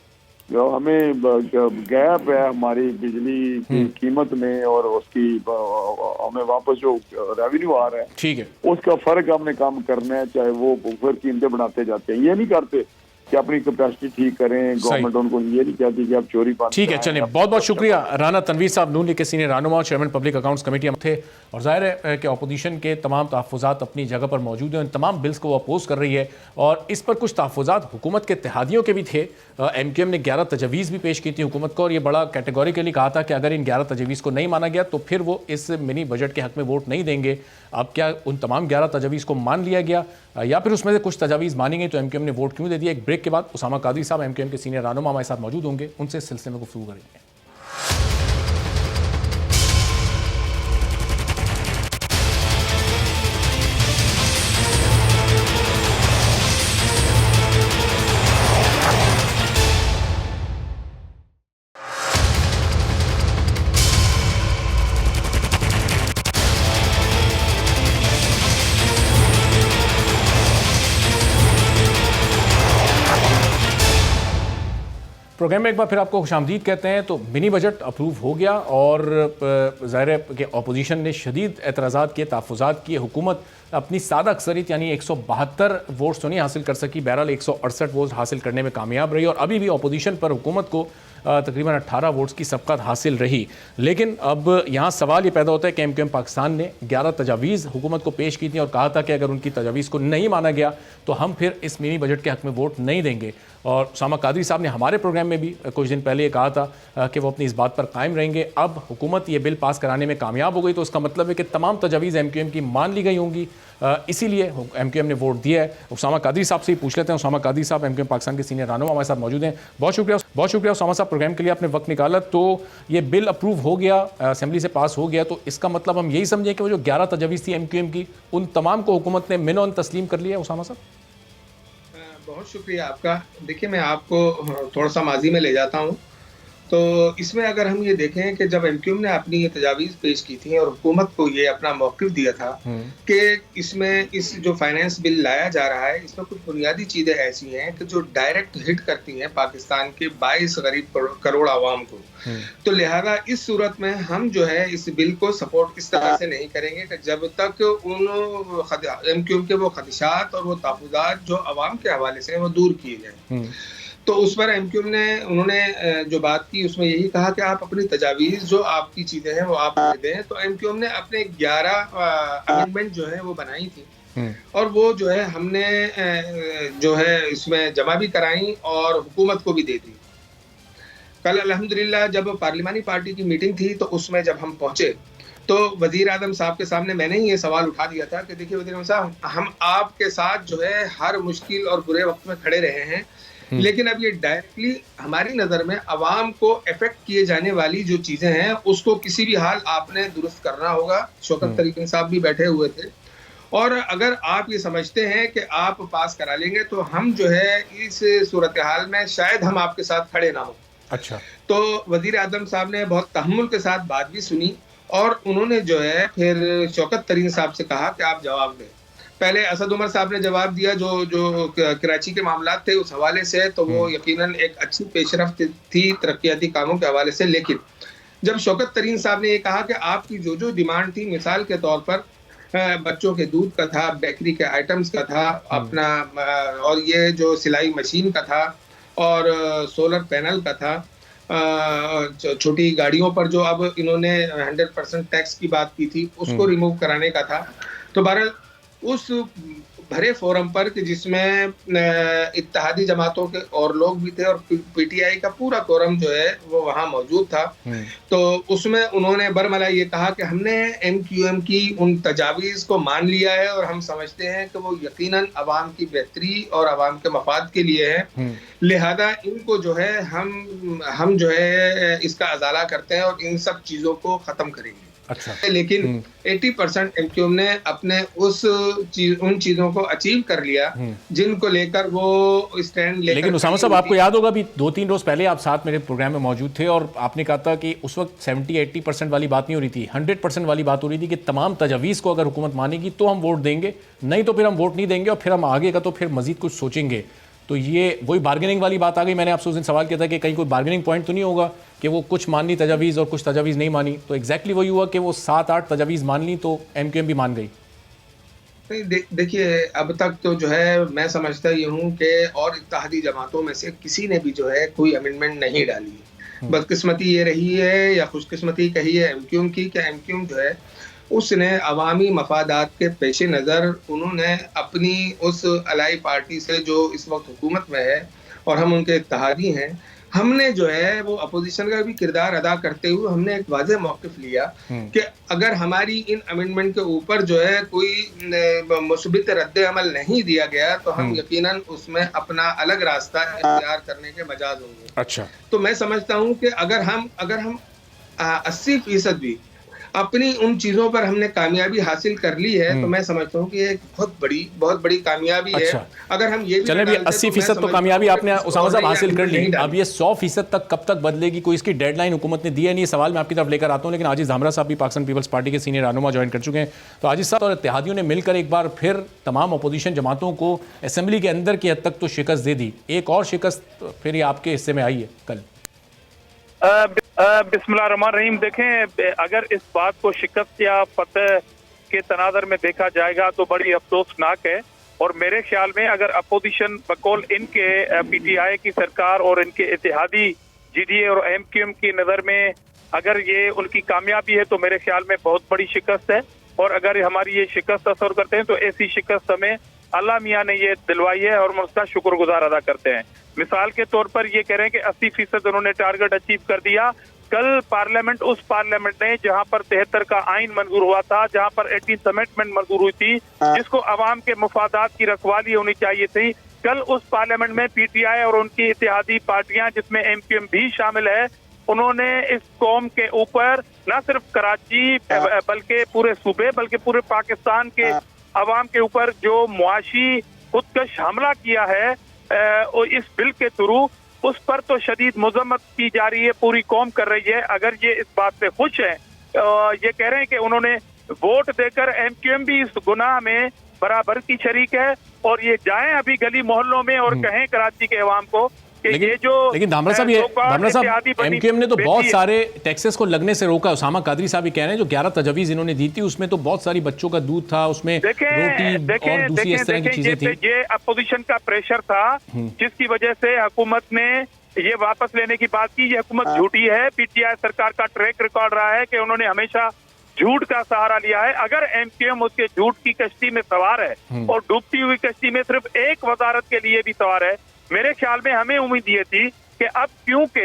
हमें गैप है हमारी बिजली की कीमत में और उसकी हमें वापस जो रेवेन्यू आ रहा है, ठीक है, उसका फर्क हमने कम करना है। चाहे वो फिर कीमतें बढ़ाते जाते हैं, ये नहीं करते कि अपनी कैपेसिटी ठीक करें। गवर्नमेंट उनको ये नहीं कहती कि आप चोरी पानी। ठीक है, चलिए, बहुत बहुत शुक्रिया राना तनवीर साहब, नून लीग के सीनियर रहनुमा, चेयरमैन पब्लिक अकाउंट्स कमेटी थे। और जाहिर है कि अपोजिशन के तमाम तहफ़्फ़ुज़ात अपनी जगह पर मौजूद हैं, इन तमाम बिल्स को वो अपोज कर रही है और इस पर कुछ तहफ़्फ़ुज़ात हुकूमत के इत्तेहादियों के भी थे। MQM ने 11 तजवीज़ भी पेश की थी हुकूमत को और ये बड़ा कैटेगोरिकली कहा था कि अगर इन 11 तजवीज़ को नहीं माना गया तो फिर वो इस मिनी बजट के हक़ में वोट नहीं देंगे। अब क्या उन तमाम 11 तजवीज़ को मान लिया गया या फिर उसमें से कुछ तजावीज़ मानी गई तो MQM ने वोट क्यों दे दिया? एक ब्रेक के बाद उसामा कादरी साहब MQM के सीनियर रहनुमा हमारे साथ मौजूद होंगे, उनसे इस सिलसिले में गुफ्तगू करेंगे। प्रोग्राम में एक बार फिर आपको खुशामदीद कहते हैं। तो मिनी बजट अप्रूव हो गया और ज़ाहिर है कि अपोजिशन ने शदीद एतराज़ात किए, तहफ़्फ़ुज़ात किए। हुकूमत अपनी सादा अक्सरियत यानी 172 वोट्स तो नहीं हासिल कर सकी, बहरहाल 168 वोट्स हासिल करने में कामयाब रही और अभी भी अपोजिशन पर हुकूमत को तकरीबन 18 वोट्स की सबकत हासिल रही। लेकिन अब यहाँ सवाल ये पैदा होता है कि MQM पाकिस्तान ने 11 तजावीज़ हुकूमत को पेश की थी और कहा था कि अगर उनकी तजावीज़ को नहीं माना गया तो हम फिर इस मिनी बजट के हक़ में वोट नहीं देंगे। और उसामा कादरी साहब ने हमारे प्रोग्राम में भी कुछ दिन पहले ये कहा था कि वो अपनी इस बात पर कायम रहेंगे। अब हुकूमत ये बिल पास कराने में कामयाब हो गई तो उसका मतलब है कि तमाम तजावीज़ MQM की मान ली गई होंगी, इसीलिए MQM ने वोट दिया है। उसामा कादरी साहब से ही पूछ लेते हैं। उसामा कादरी साहब MQM पाकिस्तान के सीनियर रहनुमा हमारे साथ मौजूद हैं। बहुत शुक्रिया उसामा साहब, प्रोग्राम के लिए आपने वक्त निकाला। तो ये बिल अप्रूव हो गया, असेंबली से पास हो गया, तो इसका मतलब हम यही समझें कि वो जो 11 तजावीज़ थी MQM की उन तमाम को हुकूमत ने मिन तस्लीम कर लिया है। उसामा साहब बहुत शुक्रिया आपका। देखिए, मैं आपको थोड़ा सा माजी में ले जाता हूँ। तो इसमें अगर हम ये देखें कि जब MQM ने अपनी ये तजावीज़ पेश की थी और हुकूमत को ये अपना मौक़िफ़ दिया था कि इसमें इस जो फाइनेंस बिल लाया जा रहा है इसमें कुछ बुनियादी चीज़ें ऐसी हैं कि जो डायरेक्ट हिट करती हैं पाकिस्तान के 22 गरीब करोड़ आवाम को, तो लिहाजा इस सूरत में हम जो है इस बिल को सपोर्ट इस तरह से नहीं करेंगे कि जब तक उन MQM के वो खदशात और वो तहफ़्फ़ुज़ात जो आवाम के हवाले से वो दूर किए जाएँ। तो उस पर MQM ने उन्होंने जो बात की उसमें यही कहा कि आप अपनी तजावीज़ जो आपकी चीज़ें हैं वो आप दे दें। तो MQM ने अपने 11 अमेंडमेंट जो है वो बनाई थी और वो जो है हमने जो है इसमें जमा भी कराई और हुकूमत को भी दे दी। कल अल्हम्दुलिल्लाह जब पार्लिमानी पार्टी की मीटिंग थी तो उसमें जब हम पहुंचे तो वज़ीर आज़म साहब के सामने मैंने ही ये सवाल उठा दिया था कि देखिए वज़ीर आज़म साहब, हम आपके साथ जो है हर मुश्किल और बुरे वक्त में खड़े रहे हैं, लेकिन अब ये डायरेक्टली हमारी नज़र में अवाम को अफेक्ट किए जाने वाली जो चीज़ें हैं उसको किसी भी हाल आपने दुरुस्त करना होगा। शौकत तरीक़न साहब भी बैठे हुए थे और अगर आप ये समझते हैं कि आप पास करा लेंगे तो हम जो है इस सूरत हाल में शायद हम आपके साथ खड़े ना हो। अच्छा, तो वज़ीर आज़म साहब ने बहुत तहम्मुल के साथ बात भी सुनी और उन्होंने जो है फिर शौकत तरीन साहब से कहा कि आप जवाब दें। पहले असद उमर साहब ने जवाब दिया जो कराची के मामलात थे उस हवाले से, तो वो यकीनन एक अच्छी पेशरफ्त थी तरक्याती कामों के हवाले से। लेकिन जब शौकत तरीन साहब ने ये कहा कि आपकी जो डिमांड थी, मिसाल के तौर पर बच्चों के दूध का था, बेकरी के आइटम्स का था अपना, और ये जो सिलाई मशीन का था और सोलर पैनल का था, छोटी गाड़ियों पर जो अब इन्होंने 100% टैक्स की बात की थी उसको रिमूव कराने का था। तो बहरहाल उस भरे फोरम पर कि जिसमें इत्तेहादी जमातों के और लोग भी थे और PTI का पूरा कोरम जो है वो वहाँ मौजूद था, तो उसमें उन्होंने बरमला ये कहा कि हमने MQM की उन तजावीज़ को मान लिया है और हम समझते हैं कि वो यकीनन अवाम की बेहतरी और अवाम के मफाद के लिए है, लिहाजा इनको जो है हम जो है इसका अजाला करते हैं और इन सब चीज़ों को ख़त्म करेंगे। अच्छा, लेकिन 80% MQM ने अपने उन चीजों को अचीव कर लिया जिनको लेकर वो स्टैंड लेकर। लेकिन उसामा साहब, आपको याद होगा अभी 2-3 रोज पहले आप साथ मेरे प्रोग्राम में मौजूद थे और आपने कहा था कि उस वक्त 70-80% वाली बात नहीं हो रही थी, 100% वाली बात हो रही थी कि तमाम तजावीज़ को अगर हुकूमत मानेगी तो हम वोट देंगे, नहीं तो फिर हम वोट नहीं देंगे और फिर हम आगे का तो फिर मजीद कुछ सोचेंगे। तो ये वही बार्गेनिंग वाली बात आ गई। मैंने आपसे उस दिन सवाल किया था कि कहीं कोई बार्गेनिंग पॉइंट तो नहीं होगा कि वो कुछ मान ली तजावीज़ और कुछ तजावीज़ नहीं मानी, तो एग्जैक्टली वही हुआ कि वो 7-8 तजावीज़ मान ली तो MQM भी मान गई। देखिए, अब तक तो जो है मैं समझता ये हूँ कि और इत्तेहादी जमातों में से किसी ने भी जो है कोई अमेंडमेंट नहीं डाली है। बदकिस्मती ये रही है या खुशकिस्मती कही है MQM की कि MQM जो है उसने अवामी मफादात के पेश नज़र उन्होंने अपनी उस अलाई पार्टी से जो इस वक्त हुकूमत में है और हम उनके इत्तेहादी हैं, हमने जो है वो अपोजिशन का भी किरदार अदा करते हुए हमने एक वाज़ेह मौक़िफ़ लिया कि अगर हमारी इन अमेंडमेंट के ऊपर जो है कोई मुस्बित रद्द अमल नहीं दिया गया तो हम यकीनन उसमें अपना अलग रास्ता इख्तियार करने के मजाज होंगे। अच्छा, तो मैं समझता हूँ कि अगर हम 80% भी अपनी उन चीजों पर हमने कामयाबी हासिल कर ली है, तो मैं समझता हूँ कि ये एक बहुत बड़ी कामयाबी है। अगर हम ये भी चले भी 80% तो कामयाबी आपने उसामा साहब हासिल कर ली, अब ये 100% तक कब तक बदलेगी, कोई इसकी डेडलाइन हुकूमत ने दी है नहीं, सवाल मैं आपकी तरफ लेकर आता हूँ। लेकिन आजिज धामरा साहब भी पाकिस्तान पीपल्स पार्टी के सीनियर रहनुमा ज्वाइन कर चुके हैं। तो आजिज साहब और इत्तेहादियों ने मिलकर एक बार फिर तमाम अपोजिशन जमातों को असेंबली के अंदर की हद तक तो शिकस्त दे दी, एक और शिकस्त फिर ये आपके हिस्से में आई है कल। बिस्मिल्लाहिर्रहमानिर्रहीम। देखें, अगर इस बात को शिकस्त या फतह के तनाजर में देखा जाएगा तो बड़ी अफसोसनाक है। और मेरे ख्याल में अगर अपोजिशन बकौल इनके पीटीआई की सरकार और इनके इत्तेहादी जीडीए और एमक्यूएम की नज़र में अगर ये उनकी कामयाबी है तो मेरे ख्याल में बहुत बड़ी शिकस्त है। और अगर हमारी ये शिकस्त असर करते हैं तो ऐसी शिकस्त हमें अल्लाह मियाँ ने ये दिलवाई है और हम उसका शुक्रगुजार अदा करते हैं। मिसाल के तौर पर ये कह रहे हैं कि 80% उन्होंने टारगेट अचीव कर दिया। कल पार्लियामेंट, उस पार्लियामेंट ने जहां पर 73 का आइन मंजूर हुआ था, जहां पर 18th अमेंडमेंट मंजूर हुई थी, जिसको अवाम के मुफादात की रखवाली होनी चाहिए थी, कल उस पार्लियामेंट में पीटीआई और उनकी इत्तेहादी पार्टियां जिसमें एमक्यूएम भी शामिल है, उन्होंने इस कौम के ऊपर न सिर्फ कराची बल्कि पूरे सूबे बल्कि पूरे पाकिस्तान के अवाम के ऊपर जो मुआशी खुदकश हमला किया है इस बिल के थ्रू, उस पर तो शदीद मजम्मत की जा रही है, पूरी कौम कर रही है। अगर ये इस बात से खुश है, ये कह रहे हैं कि उन्होंने वोट देकर एमक्यूएम भी इस गुनाह में बराबर की शरीक है और ये जाएं अभी गली मोहल्लों में और कहें कराची के अवाम को लेकिन धामरा साहब एमक्यूएम ने तो बहुत सारे टैक्सेस को लगने से रोका। उसामा कादरी साहब ये कह रहे हैं जो 11 तजवीज़ इन्होंने दी थी उसमें तो बहुत सारी बच्चों का दूध था, उसमें रोटी और दूसरी इस तरह की चीजें थी। ये अपोजिशन का प्रेशर था जिसकी वजह से हुकूमत ने ये वापस लेने की बात की। ये हुकूमत झूठी है। पीटीआई सरकार का ट्रैक रिकॉर्ड रहा है कि उन्होंने हमेशा झूठ का सहारा लिया है। अगर एमक्यूएम उसके झूठ की कश्ती में सवार है और डूबती हुई कश्ती में सिर्फ एक वजारत के लिए भी सवार है, मेरे ख्याल में हमें उम्मीद ये थी कि अब क्योंकि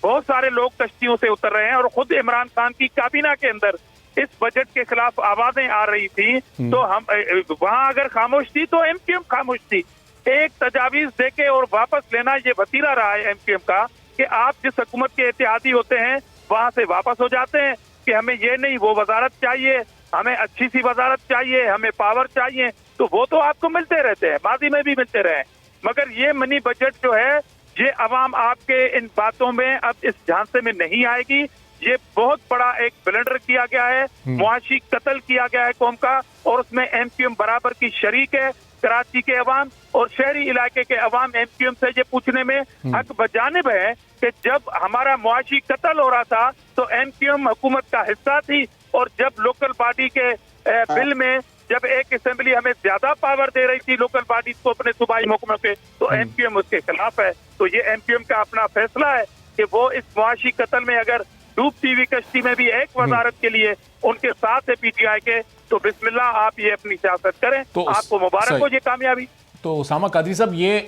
बहुत सारे लोग कश्तियों से उतर रहे हैं और खुद इमरान खान की काबीना के अंदर इस बजट के खिलाफ आवाजें आ रही थी, तो हम वहां अगर खामोश थी तो एमक्यूएम खामोश थी। एक तजावीज देके और वापस लेना ये वतीरा रहा है एमक्यूएम का कि आप जिस हुकूमत के इत्तेहादी होते हैं वहां से वापस हो जाते हैं कि हमें ये नहीं वो वजारत चाहिए, हमें अच्छी सी वजारत चाहिए, हमें पावर चाहिए, तो वो तो आपको मिलते रहते हैं, माजी में भी मिलते रहे। मगर ये मनी बजट जो है ये अवाम आपके इन बातों में अब इस झांसे में नहीं आएगी। ये बहुत बड़ा एक ब्लंडर किया गया है, मुआशी कत्ल किया गया है कौम का, और उसमें एमक्यूएम बराबर की शरीक है। कराची के अवाम और शहरी इलाके के अवाम एमक्यूएम से ये पूछने में हक बजानिब है कि जब हमारा मुआशी कत्ल हो रहा था तो एमक्यूएम हुकूमत का हिस्सा थी, और जब लोकल बॉडी के बिल में जब एक असेंबली हमें ज्यादा पावर दे रही थी लोकल बॉडी को अपने सूबाई महकमों के, तो एमक्यूएम उसके खिलाफ है। तो ये एमक्यूएम का अपना फैसला है कि वो इस मुआशी कत्ल में अगर डूबती हुई कश्ती में भी एक वजारत के लिए उनके साथ है पीटीआई के, तो बिस्मिल्लाह आप ये अपनी सियासत करें, तो आपको मुबारक हो ये कामयाबी। तो उसामा कादरी साहब ये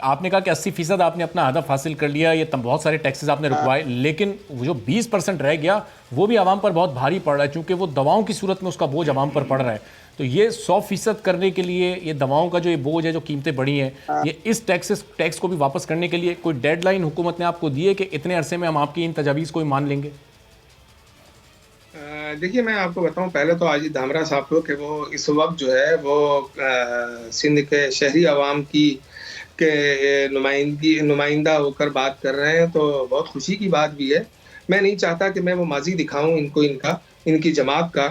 आपने कहा कि 80% आपने अपना हदफ हासिल कर लिया, ये बहुत सारे टैक्सेस आपने रुकवाए, लेकिन जो 20% रह गया वो भी आवाम पर बहुत भारी पड़ रहा है, क्योंकि वो दवाओं की सूरत में उसका बोझ आवाम पर पड़ रहा है। तो ये 100% करने के लिए ये दवाओं का जो ये बोझ है, जो कीमतें बढ़ी हैं, ये इस टैक्स को भी वापस करने के लिए कोई डेडलाइन हुकूमत ने आपको दी है कि इतने अरसे में हम आपकी इन तजावीज़ को मान लेंगे? देखिए, मैं आपको बताऊं, पहले तो आजिज धामरा साहब को कि वो इस वक्त जो है वो सिंध के शहरी अवाम की के नुमाइंदा होकर बात कर रहे हैं, तो बहुत खुशी की बात भी है। मैं नहीं चाहता कि मैं वो माजी दिखाऊं इनको, इनकी जमात का,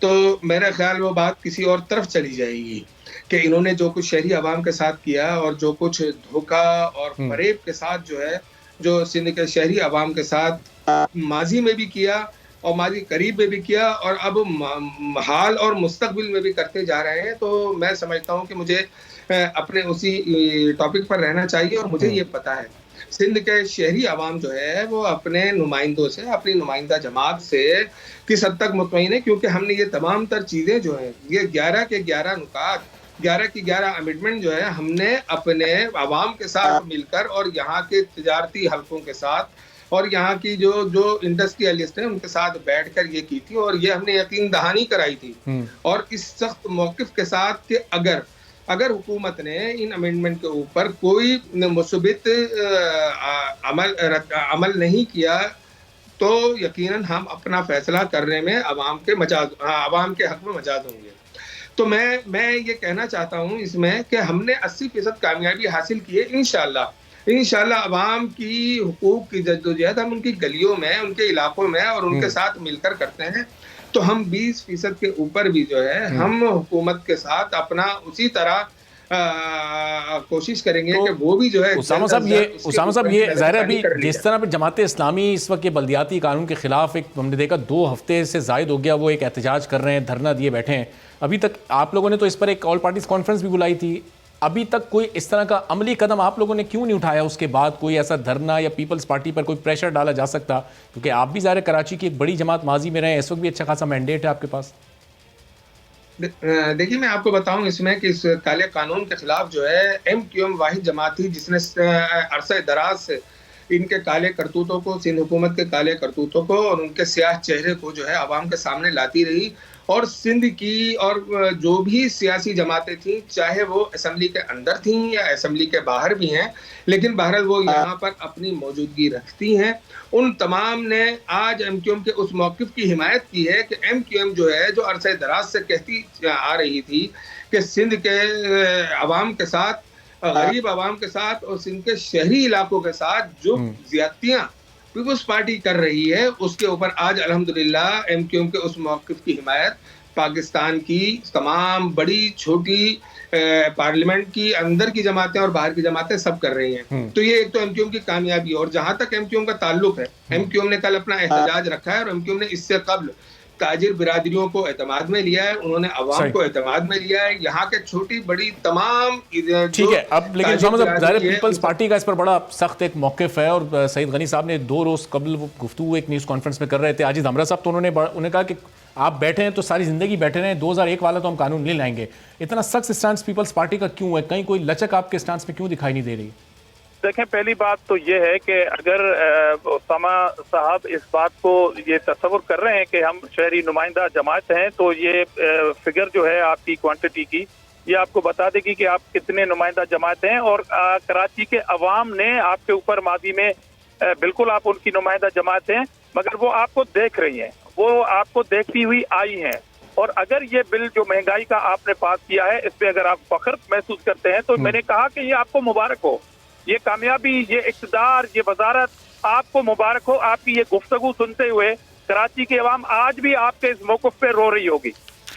तो मेरा ख्याल वो बात किसी और तरफ चली जाएगी कि इन्होंने जो कुछ शहरी अवाम के साथ किया और जो कुछ धोखा और फरेब के साथ जो है जो सिंध के शहरी अवाम के साथ माजी में भी किया और माजी करीब में भी किया और अब हाल और मुस्तकबिल में भी करते जा रहे हैं, तो मैं समझता हूं कि मुझे अपने उसी टॉपिक पर रहना चाहिए। और मुझे ये पता है सिंध के शहरी अवाम जो है वो अपने नुमाइंदों से, अपनी नुमाइंदा जमात से किस हद तक मुतमईन है, क्योंकि हमने ये तमाम तर चीज़ें जो हैं, ये 11 के 11 नुकात, 11 की 11 अमेंडमेंट जो है हमने अपने अवाम के साथ मिलकर और यहाँ के तजारती हलकों के साथ और यहाँ की जो इंडस्ट्रियलिस्ट हैं उनके साथ बैठकर ये की थी, और ये हमने यकीन दहानी कराई थी और इस सख्त मौक़िफ़ के साथ कि अगर हुकूमत ने इन अमेंडमेंट के ऊपर कोई मुसबित अमल नहीं किया तो यकीनन हम अपना फैसला करने में अवाम के हक में मजाज होंगे। तो मैं ये कहना चाहता हूँ इसमें कि हमने 80% कामयाबी हासिल की है। इंशाल्लाह अवाम की हुकूक की जद्दोजहद हम उनकी गलियों में, उनके इलाकों में और उनके साथ मिलकर करते हैं, तो हम 20% के ऊपर भी जो है हम हुकूमत के साथ अपना उसी तरह कोशिश करेंगे कि वो भी जो है। उसामा साहब ये ज़ाहिर है अभी जिस तरह पे जमात इस्लामी इस वक्त ये बल्दियाती कानून के खिलाफ एक हमने देखा 2 हफ्ते से ज़ायद हो गया वो एक एहतजाज कर रहे हैं, धरना दिए बैठे हैं। अभी तक आप लोगों ने तो इस पर एक ऑल पार्टीज कॉन्फ्रेंस भी बुलाई थी, अभी तक कोई इस तरह का अमली कदम आप लोगों ने क्यों नहीं उठाया? उसके बाद कोई ऐसा धरना या पीपल्स पार्टी पर कोई प्रेशर डाला जा सकता, क्योंकि आप भी ज़ाहिर कराची की एक बड़ी जमात माजी में रहे, इस वक्त भी अच्छा खासा मैंडेट है आपके पास। देखिए मैं आपको बताऊं इसमें कि इस काले कानून के खिलाफ जो है MQM वाहिद जमात थी जिसने अरसे दराज से इनके काले करतूतों को, सिंध हुकूमत के काले करतूतों को और उनके स्याह चेहरे को जो है आवाम के सामने लाती रही। और सिंध की और जो भी सियासी जमातें थीं, चाहे वो असेंबली के अंदर थीं या असेंबली के बाहर भी हैं, लेकिन बहरहाल वो यहाँ पर अपनी मौजूदगी रखती हैं। उन तमाम ने आज MQM के उस मौक़िफ़ की हिमायत की है कि MQM जो है, जो अरसे दराज से कहती आ रही थी कि सिंध के अवाम के साथ, गरीब अवाम के साथ और सिंध के शहरी इलाकों के साथ जो ज्यादतियाँ पीपल्स पार्टी कर रही है, उसके ऊपर आज अल्हम्दुलिल्लाह MQM के उस मौक़िफ़ की हिमायत पाकिस्तान की तमाम बड़ी छोटी पार्लियामेंट की अंदर की जमातें और बाहर की जमातें सब कर रही हैं। तो ये एक तो MQM की कामयाबी है। और जहां तक MQM का ताल्लुक है, MQM ने कल अपना एहतजाज रखा है और MQM ने इससे कबल ताजिर बिरादरियों को एतमाद में लिया है, उन्होंने अवाम को एतमाद में लिया है, यहाँ के छोटी बड़ी तमाम। ठीक है, अब लेकिन पीपल्स पार्टी का इस पर बड़ा सख्त एक मौक़िफ़ है और सईद गनी साहब ने 2 रोज़ कबल वो गुफ्तगू एक न्यूज़ कॉन्फ्रेंस में कर रहे थे, आजिज़ हमरा साहब, तो उन्होंने कहा कि आप बैठे हैं तो सारी ज़िंदगी बैठे रहें, 2001 वाला तो हम कानून नहीं लाएंगे। इतना सख्त स्टांस पीपल्स पार्टी का क्यों है? कहीं कोई लचक आपके स्टांस में क्यों दिखाई नहीं दे रही? देखें, पहली बात तो ये है कि अगर उसामा साहब इस बात को ये तस्वुर कर रहे हैं कि हम शहरी नुमाइंदा जमात हैं, तो ये फिगर जो है आपकी क्वांटिटी की, ये आपको बता देगी कि आप कितने नुमाइंदा जमात हैं। और कराची के अवाम ने आपके ऊपर मादी में बिल्कुल आप उनकी नुमाइंदा जमात हैं, मगर वो आपको देख रही हैं, वो आपको देखती हुई आई हैं। और अगर ये बिल जो महंगाई का आपने पास किया है, इस पर अगर आप फख्र महसूस करते हैं, तो मैंने कहा कि ये आपको मुबारक हो, ये कामयाबी, ये इक़्तिदार, ये वज़ारत आपको मुबारक हो। आपकी ये गुफ्तगू सुनते हुए कराची के अवाम आज भी आपके इस मौक़िफ़ पे रो रही होगी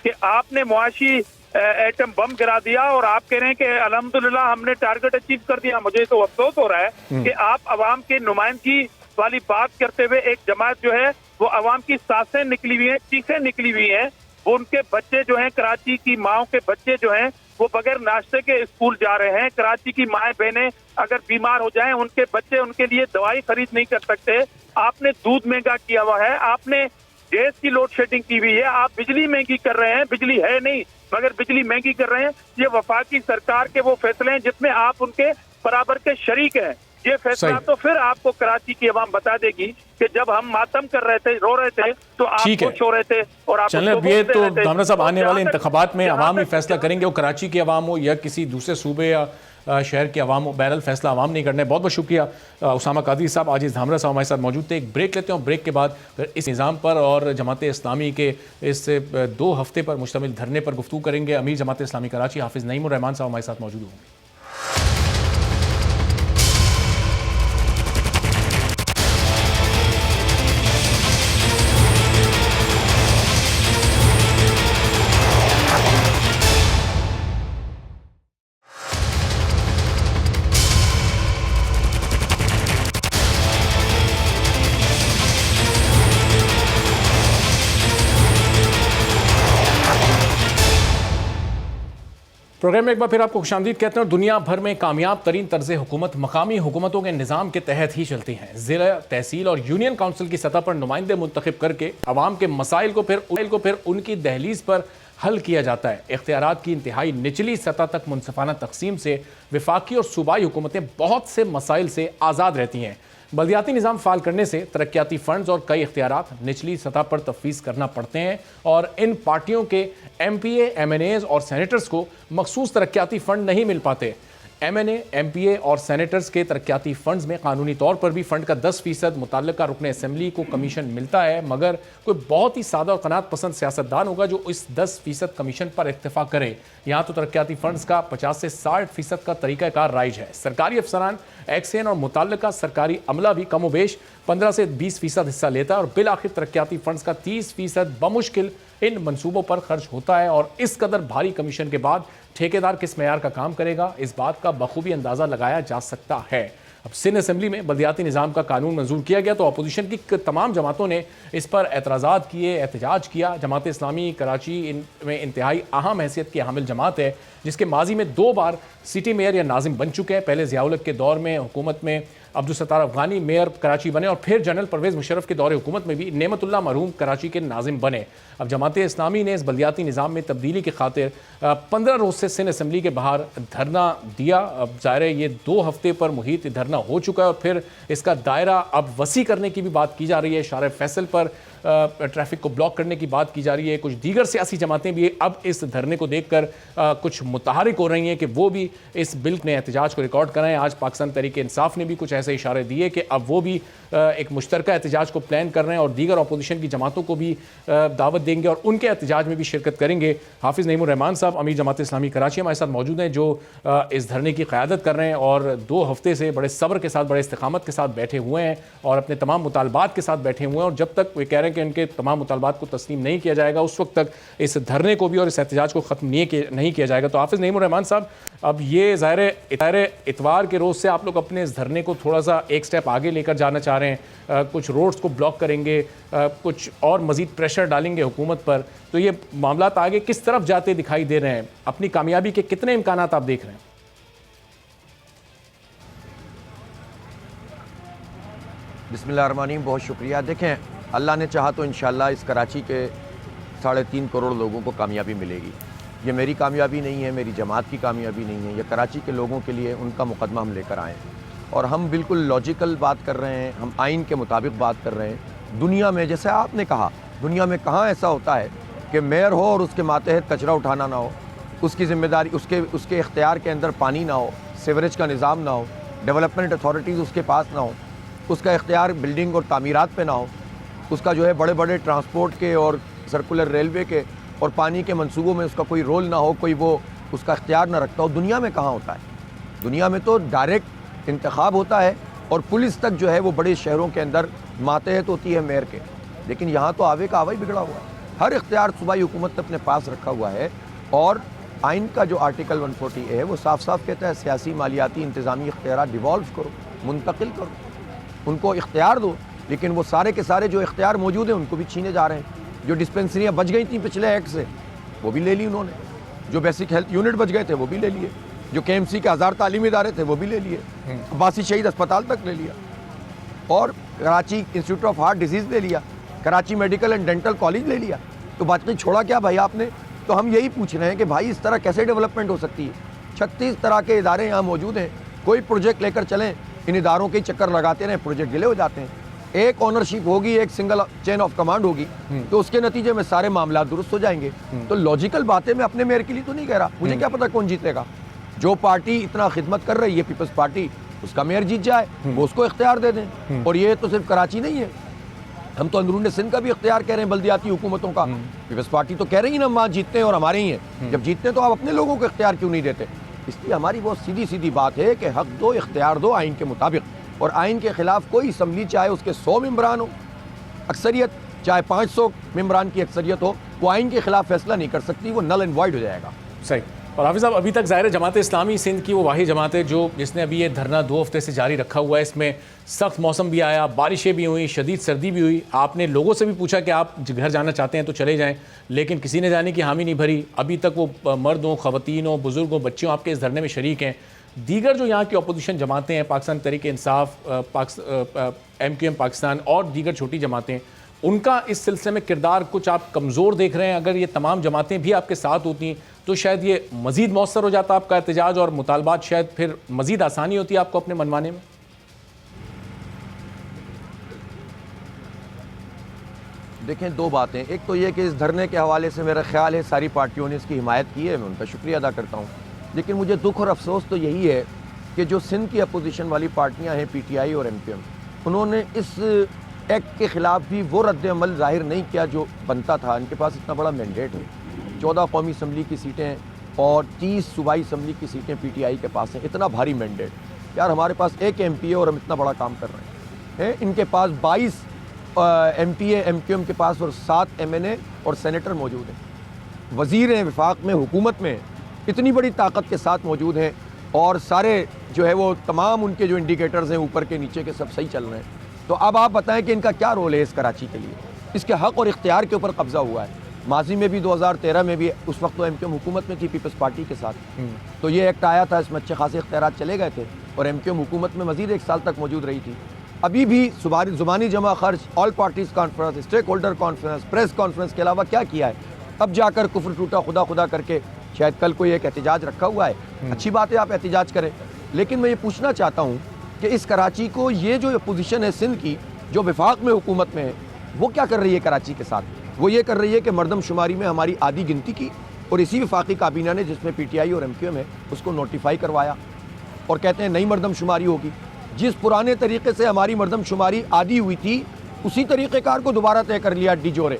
कि आपने मुआशी एटम बम गिरा दिया और आप कह रहे हैं कि अल्हम्दुलिल्लाह हमने टारगेट अचीव कर दिया। मुझे तो अफसोस हो रहा है कि आप अवाम के नुमाइंदगी वाली बात करते हुए एक जमात जो है वो अवाम की सांसें निकली हुई हैं, चीखें निकली हुई हैं, वो उनके बच्चे जो हैं, कराची की माओ के बच्चे जो हैं वो बगैर नाश्ते के स्कूल जा रहे हैं। कराची की माएँ बहनें अगर बीमार हो जाएं, उनके बच्चे उनके लिए दवाई खरीद नहीं कर सकते। आपने दूध महंगा किया हुआ है, आपने गैस की लोड शेडिंग की हुई है, आप बिजली महंगी कर रहे हैं, बिजली है नहीं मगर बिजली महंगी कर रहे हैं। ये वफाकी सरकार के वो फैसले हैं जिसमें आप उनके बराबर के शरीक हैं। ये फैसला तो फिर आपको कराची की अवाम बता देगी कि जब हम मातम कर रहे थे, रो रहे थे, तो आप खुश हो रहे थे और आप ये तो दामरा साहब आने वाले इंतखाबात में अवाम ही फैसला करेंगे, वो कराची के अवाम हो या किसी दूसरे सूबे या शहर के अवाम हो, बहरहाल फैसला अवाम नहीं करना है। बहुत बहुत शुक्रिया उसामा कादरी साहब, आजिज़ धामरा साहब हमारे साथ मौजूद थे। एक ब्रेक लेते हैं और ब्रेक के बाद फिर इस निज़ाम पर और जमात इस्लामी के इस 2 हफ्ते पर मुश्तमिल धरने पर गुफ्तगू करेंगे। अमीर जमात इस्लामी कराची हाफिज़ नईमुर रहमान साहब हमारे साथ मौजूद होंगे। प्रोग्राम में एक बार फिर आपको खुशामदीद कहते हैं। दुनिया भर में कामयाब तरीन तर्ज हुकूमत मकामी हुकूमतों के निज़ाम के तहत ही चलती हैं। ज़िला, तहसील और यूनियन काउंसिल की सतह पर नुमाइंदे मुंतखब करके अवाम के मसाइल को फिर उनकी दहलीज पर हल किया जाता है। इख्तियारात की इंतहाई निचली सतह तक मुनसिफाना तकसीम से वफाकी और सूबाई हुकूमतें बहुत से मसाइल से आज़ाद रहती हैं। बल्दियाती निज़ाम फ़ाल करने से तरक्याती फ़ंड्स और कई इख्तियारात निचली सतह पर तफवीज़ करना पड़ते हैं और इन पार्टियों के MPA, MNAs और सेनेटर्स को मखसूस तरक्याती फ़ंड नहीं मिल पाते। MNA, MPA और सेनेटर्स के तरक्याती फंड्स में कानूनी तौर पर भी फंड का 10% मुतल्लिका रुकन असेंबली को कमीशन मिलता है, मगर कोई बहुत ही सादा और कनात पसंद सियासतदान होगा जो इस 10% कमीशन पर इत्तेफाक करे। यहाँ तो तरक्याती फंड्स का 50 से 60% का तरीक़ाकार राइज है। सरकारी अफसरान, एक्सेन और मुतल्लिका सरकारी अमला भी कमोबेश 15 से 20% हिस्सा लेता है और बिल आखिर तरक्याती फंड्स का 30% बमुश्किल इन मंसूबों पर खर्च होता है। और इस कदर भारी कमीशन के बाद ठेकेदार किस मेयार का काम करेगा, इस बात का बखूबी अंदाज़ा लगाया जा सकता है। अब सिंध असेंबली में बल्दियाती निज़ाम का कानून मंजूर किया गया तो अपोजिशन की तमाम जमातों ने इस पर एतराज़ात किए, एहतजाज किया। जमात इस्लामी कराची में इंतहाई अहम हैसियत की हामिल जमात है, जिसके माजी में 2 बार सिटी मेयर या नाजिम बन चुके हैं। पहले ज़ियाउल हक के दौर में हुकूमत में अब्दुल सत्तार अफगानी मेयर कराची बने और फिर जनरल परवेज़ मुशर्रफ के दौरे हुकूमत में भी नेमतुल्लाह मरहूम कराची के नाजिम बने। अब जमात इस्लामी ने इस बल्दियाती निज़ाम में तब्दीली की खातिर 15 रोज़ से सिंध असेंबली के बाहर धरना दिया। अब ज़ाहिर है ये 2 हफ्ते पर मुहित धरना हो चुका है और फिर इसका दायरा अब वसी करने की भी बात की जा रही है। शारे फैसल पर ट्रैफिक को ब्लॉक करने की बात की जा रही है। कुछ दीगर सियासी जमातें भी अब इस धरने को देखकर कुछ मुतहरिक हो रही हैं कि वो भी इस बिल ने एहतजाज को रिकॉर्ड कराएं। आज पाकिस्तान तहरीक इंसाफ ने भी कुछ ऐसे इशारे दिए कि अब वो भी एक मुश्तरका एहतजाज को प्लान कर रहे हैं और दीगर अपोजिशन की जमातों को भी दावत देंगे और उनके एहतजाज में भी शिरकत करेंगे। हाफिज़ नईमुर रहमान साहब, अमीर जमात इस्लामी कराची, हमारे साथ मौजूद हैं, जो इस धरने की क़यादत कर रहे हैं और 2 हफ्ते से बड़े सब्र के साथ, बड़े इस्तिकामत के साथ बैठे हुए हैं और अपने तमाम मुतालबात के साथ बैठे हुए हैं। और जब तक वे कह रहे हैं कि उनके तमाम मुतालबात को तस्लीम नहीं किया जाएगा, उस वक्त तक इस धरने को भी और इस एहतजाज को ख़त्म नहीं किया जाएगा। तो हाफिज़ नईमुर रहमान साहब, अब ये ज़ाहिर इतवार के रोज़ से आप लोग अपने इस धरने को थोड़ा सा एक स्टेप आगे लेकर जाना चाह रहे हैं, कुछ रोड्स को ब्लॉक करेंगे, कुछ और मज़ीद प्रेशर डालेंगे हुकूमत पर। तो ये मामला आगे किस तरफ जाते दिखाई दे रहे हैं? अपनी कामयाबी के कितने इम्कानात आप देख रहे हैं? बिस्मिल्लाहिर्रहमानिर्रहीम, बहुत शुक्रिया। देखें, अल्लाह ने चाहा तो इंशाअल्लाह इस कराची के 3.5 करोड़ लोगों को कामयाबी मिलेगी। ये मेरी कामयाबी नहीं है, मेरी जमात की कामयाबी नहीं है, ये कराची के लोगों के लिए उनका मुकदमा हम लेकर आए हैं और हम बिल्कुल लॉजिकल बात कर रहे हैं, हम आइन के मुताबिक बात कर रहे हैं। दुनिया में, जैसे आपने कहा, दुनिया में कहाँ ऐसा होता है कि मेयर हो और उसके मातहत कचरा उठाना ना हो, उसकी ज़िम्मेदारी, उसके इख्तियार के अंदर पानी ना हो, सीवरेज का निज़ाम ना हो, डेवलपमेंट अथॉरिटीज़ उसके पास ना हो, उसका इख्तियार बिल्डिंग और तामीरात पे ना हो, उसका जो है बड़े बड़े ट्रांसपोर्ट के और सर्कुलर रेलवे के और पानी के मंसूबों में उसका कोई रोल ना हो, कोई वो उसका इख्तियार ना रखता हो। दुनिया में कहाँ होता है? दुनिया में तो डायरेक्ट इंतखाब होता है और पुलिस तक जो है वो बड़े शहरों के अंदर मातहत होती है मेयर के। लेकिन यहाँ तो आवे का आवा ही बिगड़ा हुआ है। हर इख्तियार सूबाई हुकूमत ने अपने पास रखा हुआ है और आइन का जो आर्टिकल 140A है वो साफ साफ कहता है सियासी, मालियाती, इंतज़ामी इख्तियार डिवॉल्व करो, मुंतकिल करो, उनको इख्तियार दो। लेकिन वो सारे के सारे जो इख्तियार मौजूद हैं उनको भी छीने जा रहे हैं। जो डिस्पेंसरियाँ बच गई थी पिछले एक्ट से वो भी ले ली उन्होंने, जो बेसिक हेल्थ यूनिट बच गए थे वो भी ले लिए, जो KMC के 1000 तालीमी इदारे थे वो भी ले लिए, अब्बासी शहीद अस्पताल तक ले लिया और Karachi institute of heart disease ले लिया, Karachi medical and dental college ले लिया। तो बाकी छोड़ा क्या भाई आपने? तो हम यही पूछ रहे हैं कि भाई इस तरह कैसे डेवलपमेंट हो सकती है? 36 तरह के इदारे यहाँ मौजूद हैं, कोई प्रोजेक्ट लेकर चलें, इन इदारों के चक्कर लगाते रहें, प्रोजेक्ट डिले हो जाते हैं। एक ओनरशिप होगी, एक सिंगल चेन ऑफ कमांड होगी, तो उसके नतीजे में सारे मामला दुरुस्त हो जाएंगे। तो लॉजिकल बातें मैं अपने मेयर के लिए तो नहीं कह रहा, मुझे क्या पता कौन जीतेगा। जो पार्टी इतना खिदमत कर रही है, पीपल्स पार्टी, उसका मेयर जीत जाए, वो उसको इख्तियार दे दें। और ये तो सिर्फ कराची नहीं है, हम तो अंदरून सिंध का भी इख्तियार कह रहे हैं, बल्दियाती हुकूमतों का। पीपल्स पार्टी तो कह रही है ना, वहाँ जीतते हैं और हमारे ही हैं। जब जीतते हैं तो आप अपने लोगों को इख्तियार क्यों नहीं देते? इसलिए हमारी बहुत सीधी सीधी बात है कि हक दो, इख्तियार दो आइन के मुताबिक। और आइन के खिलाफ कोई असम्बली, चाहे उसके 100 मेम्बरान हो अक्सरियत, चाहे 500 मेम्बरान की अक्सरियत हो, वो आइन के खिलाफ फैसला नहीं कर सकती, वो नल एंड वॉइड हो जाएगा। सही। और हाफिज़ साहब, अभी तक ज़ाहिर जमात इस्लामी सिंध की वो वाही जमात है जिसने अभी ये धरना 2 हफ्ते से जारी रखा हुआ है। इसमें सख्त मौसम भी आया, बारिशें भी हुई, शदीद सर्दी भी हुई। आपने लोगों से भी पूछा कि आप घर जाना चाहते हैं तो चले जाएं, लेकिन किसी ने जाने की हामी नहीं भरी। अभी तक वो मर्द हो, ख़वातीन हो, बुज़ुर्ग हो, बच्चे हो, आपके इस धरने में शरीक हैं। दीगर जो यहाँ की अपोजिशन जमातें हैं, पाकिस्तान तहरीक इंसाफ, MQM पाकिस्तान और दीगर छोटी जमातें, उनका इस सिलसिले में किरदार कुछ आप कमज़ोर देख रहे हैं? अगर ये तमाम जमातें भी आपके साथ होती तो शायद ये मज़ीद मौसर हो जाता आपका एहतजाज और मुतालबात, शायद फिर मज़ीद आसानी होती आपको अपने मनवाने में। देखें, 2 बातें। एक तो ये कि इस धरने के हवाले से मेरा ख्याल है सारी पार्टियों ने इसकी हिमायत की है, मैं उनका शुक्रिया अदा करता हूँ। लेकिन मुझे दुख और अफसोस तो यही है कि जो सिंध की अपोजिशन वाली पार्टियां हैं PTI और MQM, उन्होंने इस एक्ट के ख़िलाफ़ भी वो रद्द-ए-अमल ज़ाहिर नहीं किया जो बनता था। इनके पास इतना बड़ा मैंडेट है, 14 कौमी असम्बली की सीटें और 30 सूबाई असम्बली की सीटें PTI के पास हैं। इतना भारी मैंडेट यार, हमारे पास एक MP है और हम इतना बड़ा काम कर रहे हैं। इनके पास 22 MP है MQM के पास और 7 MNA और सेनेटर मौजूद हैं। वज़ीर हैं वफाक में, हुकूमत में इतनी बड़ी ताकत के साथ मौजूद हैं और सारे जो है वो तमाम उनके जो इंडिकेटर्स हैं ऊपर के नीचे के सब सही चल रहे हैं। तो अब आप बताएं कि इनका क्या रोल है इस कराची के लिए। इसके हक़ और इख्तियार के ऊपर कब्ज़ा हुआ है। माजी में भी 2013 में भी, उस वक्त तो MQM हुकूमत में थी पीपल्स पार्टी के साथ, तो ये एक्ट आया था, इसमें अच्छे खासे इख्तियारात चले गए थे और MQM हुकूमत में मज़ीद 1 साल तक मौजूद रही थी। अभी भी ज़ुबानी जमा खर्च, all parties conference, stakeholder conference, press conference के अलावा क्या किया है? अब जाकर कुफ्र टूटा खुदा खुदा करके शायद कल कोई एक एहतिजाज रखा हुआ है। अच्छी बात है, आप एहतिजाज करें, लेकिन मैं ये पूछना चाहता हूँ कि इस कराची को, ये जो अपोजिशन है सिंध की जो वफाक में हुकूमत में है, वो क्या कर रही है कराची के साथ? वो ये कर रही है कि मरदमशुमारी में हमारी आधी गिनती की और इसी वफाकी काबीना ने, जिसमें PTI और MQM है, उसको नोटिफाई करवाया और कहते हैं नई मरदमशुमारी होगी। जिस पुराने तरीके से हमारी मरदमशुमारी आधी हुई थी, उसी तरीक़ेकार को दोबारा तय कर लिया डिजोरे,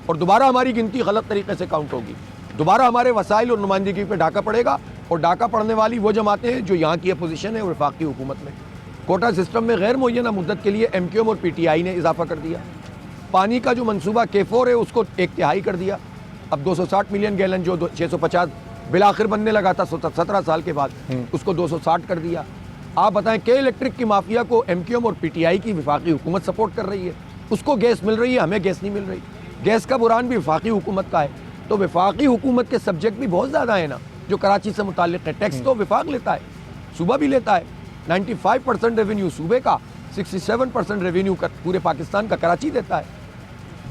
और दोबारा हमारी गिनती गलत तरीके से काउंट होगी। दोबारा हमारे वसाइल और नुमाइंदगी पे डाका पड़ेगा और डाका पड़ने वाली वो जमातें हैं जो यहाँ की अपोजिशन है और वफाकी हुकूमत में। कोटा सिस्टम में गैर मुअय्यना मुद्दत के लिए MQM और PTI ने इजाफा कर दिया। पानी का जो मंसूबा K4 है उसको 1/3 कर दिया। अब 260 मिलियन गैलन जो 650 बिलाखिर बनने लगा था 17 साल के बाद, उसको 260 कर दिया। आप बताएं कि इलेक्ट्रिक की माफिया को MQM और PTI की वफाकी हुकूमत सपोर्ट कर रही है, उसको गैस मिल रही है, हमें गैस नहीं मिल रही। गैस का बुरान भी वफाकी हुकूमत का है। तो वफाकी हुकूमत के सब्जेक्ट भी बहुत ज़्यादा है ना जो कराची से मुताल्लिक़ है। टैक्स तो वफाक लेता है, सूबा भी लेता है। 95% रेवेन्यू सूबे का, 67% रेवेन्यू पूरे पाकिस्तान का कराची देता है।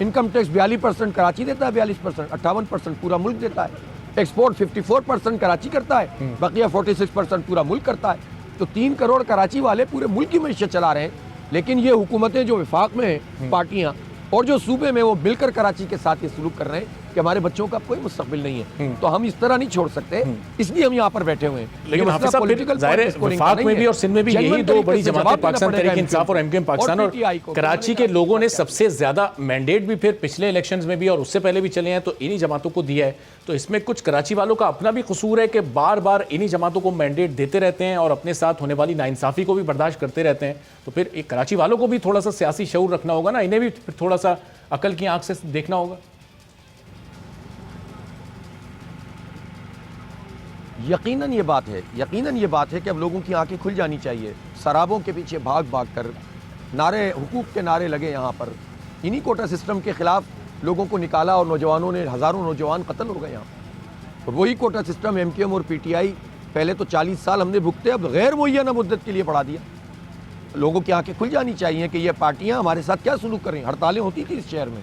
इनकम टैक्स 42% कराची देता है, 42%, 58% पूरा मुल्क देता है। एक्सपोर्ट 54% कराची करता है, बकिया 46% पूरा मुल्क करता है। तो 3 करोड़ कराची वाले पूरे मुल्क की मईशत चला रहे हैं। लेकिन ये हुकूमतें जो वफाक में हैं, पार्टियाँ, और जो सूबे में, वो मिलकर कराची के साथ ये सलूक कर रहे हैं कि हमारे बच्चों का कोई मुस्तकबिल नहीं है। तो हम इस तरह नहीं छोड़ सकते, इसलिए हम यहाँ पर बैठे हुए हैं। लेकिन हाफिज साहब, वफाक में भी और सिंध में भी यही दो बड़ी जमातें, पाकिस्तान तहरीक इंसाफ और MQM पाकिस्तान, और कराची के लोगों ने सबसे ज्यादा मैंडेट भी फिर पिछले इलेक्शंस में भी और उससे पहले भी चले हैं, तो इन्हीं जमातों को दिया है। तो इसमें कुछ कराची वालों का अपना भी कसूर है कि बार बार इन्हीं जमातों को मैंडेट देते रहते हैं और अपने साथ होने वाली नाइंसाफी को भी बर्दाश्त करते रहते हैं। तो फिर एक कराची वालों को भी थोड़ा सा सियासी शऊर रखना होगा ना, इन्हें भी फिर थोड़ा सा अकल की आंख से देखना होगा। यकीनन ये बात है कि अब लोगों की आंखें खुल जानी चाहिए। शराबों के पीछे भाग भाग कर नारे, हुकूक के नारे लगे यहाँ पर। इन्हीं कोटा सिस्टम के खिलाफ लोगों को निकाला और नौजवानों ने, हज़ारों नौजवान कत्ल हो गए यहाँ। और वही कोटा सिस्टम MQM और PTI पहले तो 40 साल हमने भुगते, अब गैर मुअय्यना मुद्दत के लिए बढ़ा दिया। लोगों की आंखें खुल जानी चाहिए कि ये पार्टियां हमारे साथ क्या सलूक कर रही हैं। हड़तालें होती थी इस शहर में,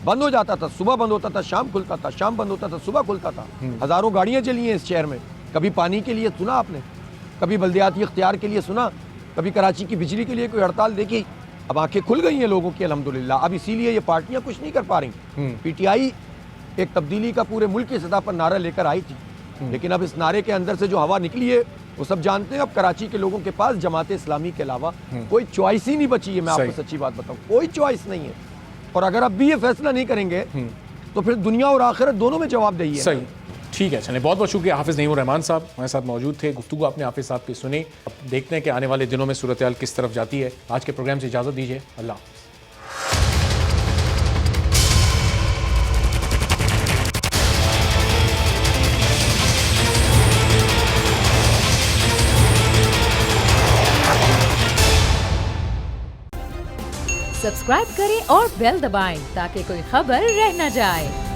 बंद हो जाता था, सुबह बंद होता था, शाम खुलता था, शाम बंद होता था, सुबह खुलता था। हज़ारों गाड़ियाँ चली हैं इस शहर में। कभी पानी के लिए सुना आपने, कभी बल्दियाती इख्तियार के लिए सुना, कभी कराची की बिजली के लिए कोई हड़ताल देखी? अब आंखें खुल गई हैं लोगों की अल्हम्दुलिल्लाह। अब इसीलिए ये पार्टियां कुछ नहीं कर पा रही। PTI एक तब्दीली का पूरे मुल्क की सतह पर नारा लेकर आई थी, लेकिन अब इस नारे के अंदर से जो हवा निकली है वो सब जानते हैं। अब कराची के लोगों के पास जमात इस्लामी के अलावा कोई चॉइस ही नहीं बची है। मैं आपको सच्ची बात बताऊं, कोई चॉइस नहीं है। और अगर अब भी ये फैसला नहीं करेंगे तो फिर दुनिया और आखिरत दोनों में जवाबदेही है। सही, ठीक है, चलिए, बहुत बहुत शुक्रिया। हाफिज नईमुर रहमान साहब हमारे साथ मौजूद थे। गुफ्तगू आपने हाफिज साहब की सुनी। अब देखते हैं कि आने वाले दिनों में सूरत हाल किस तरफ जाती है। आज के प्रोग्राम से इजाज़त दीजिए। अल्लाह। सब्सक्राइब करें और बेल दबाएं ताकि कोई खबर रह न जाए।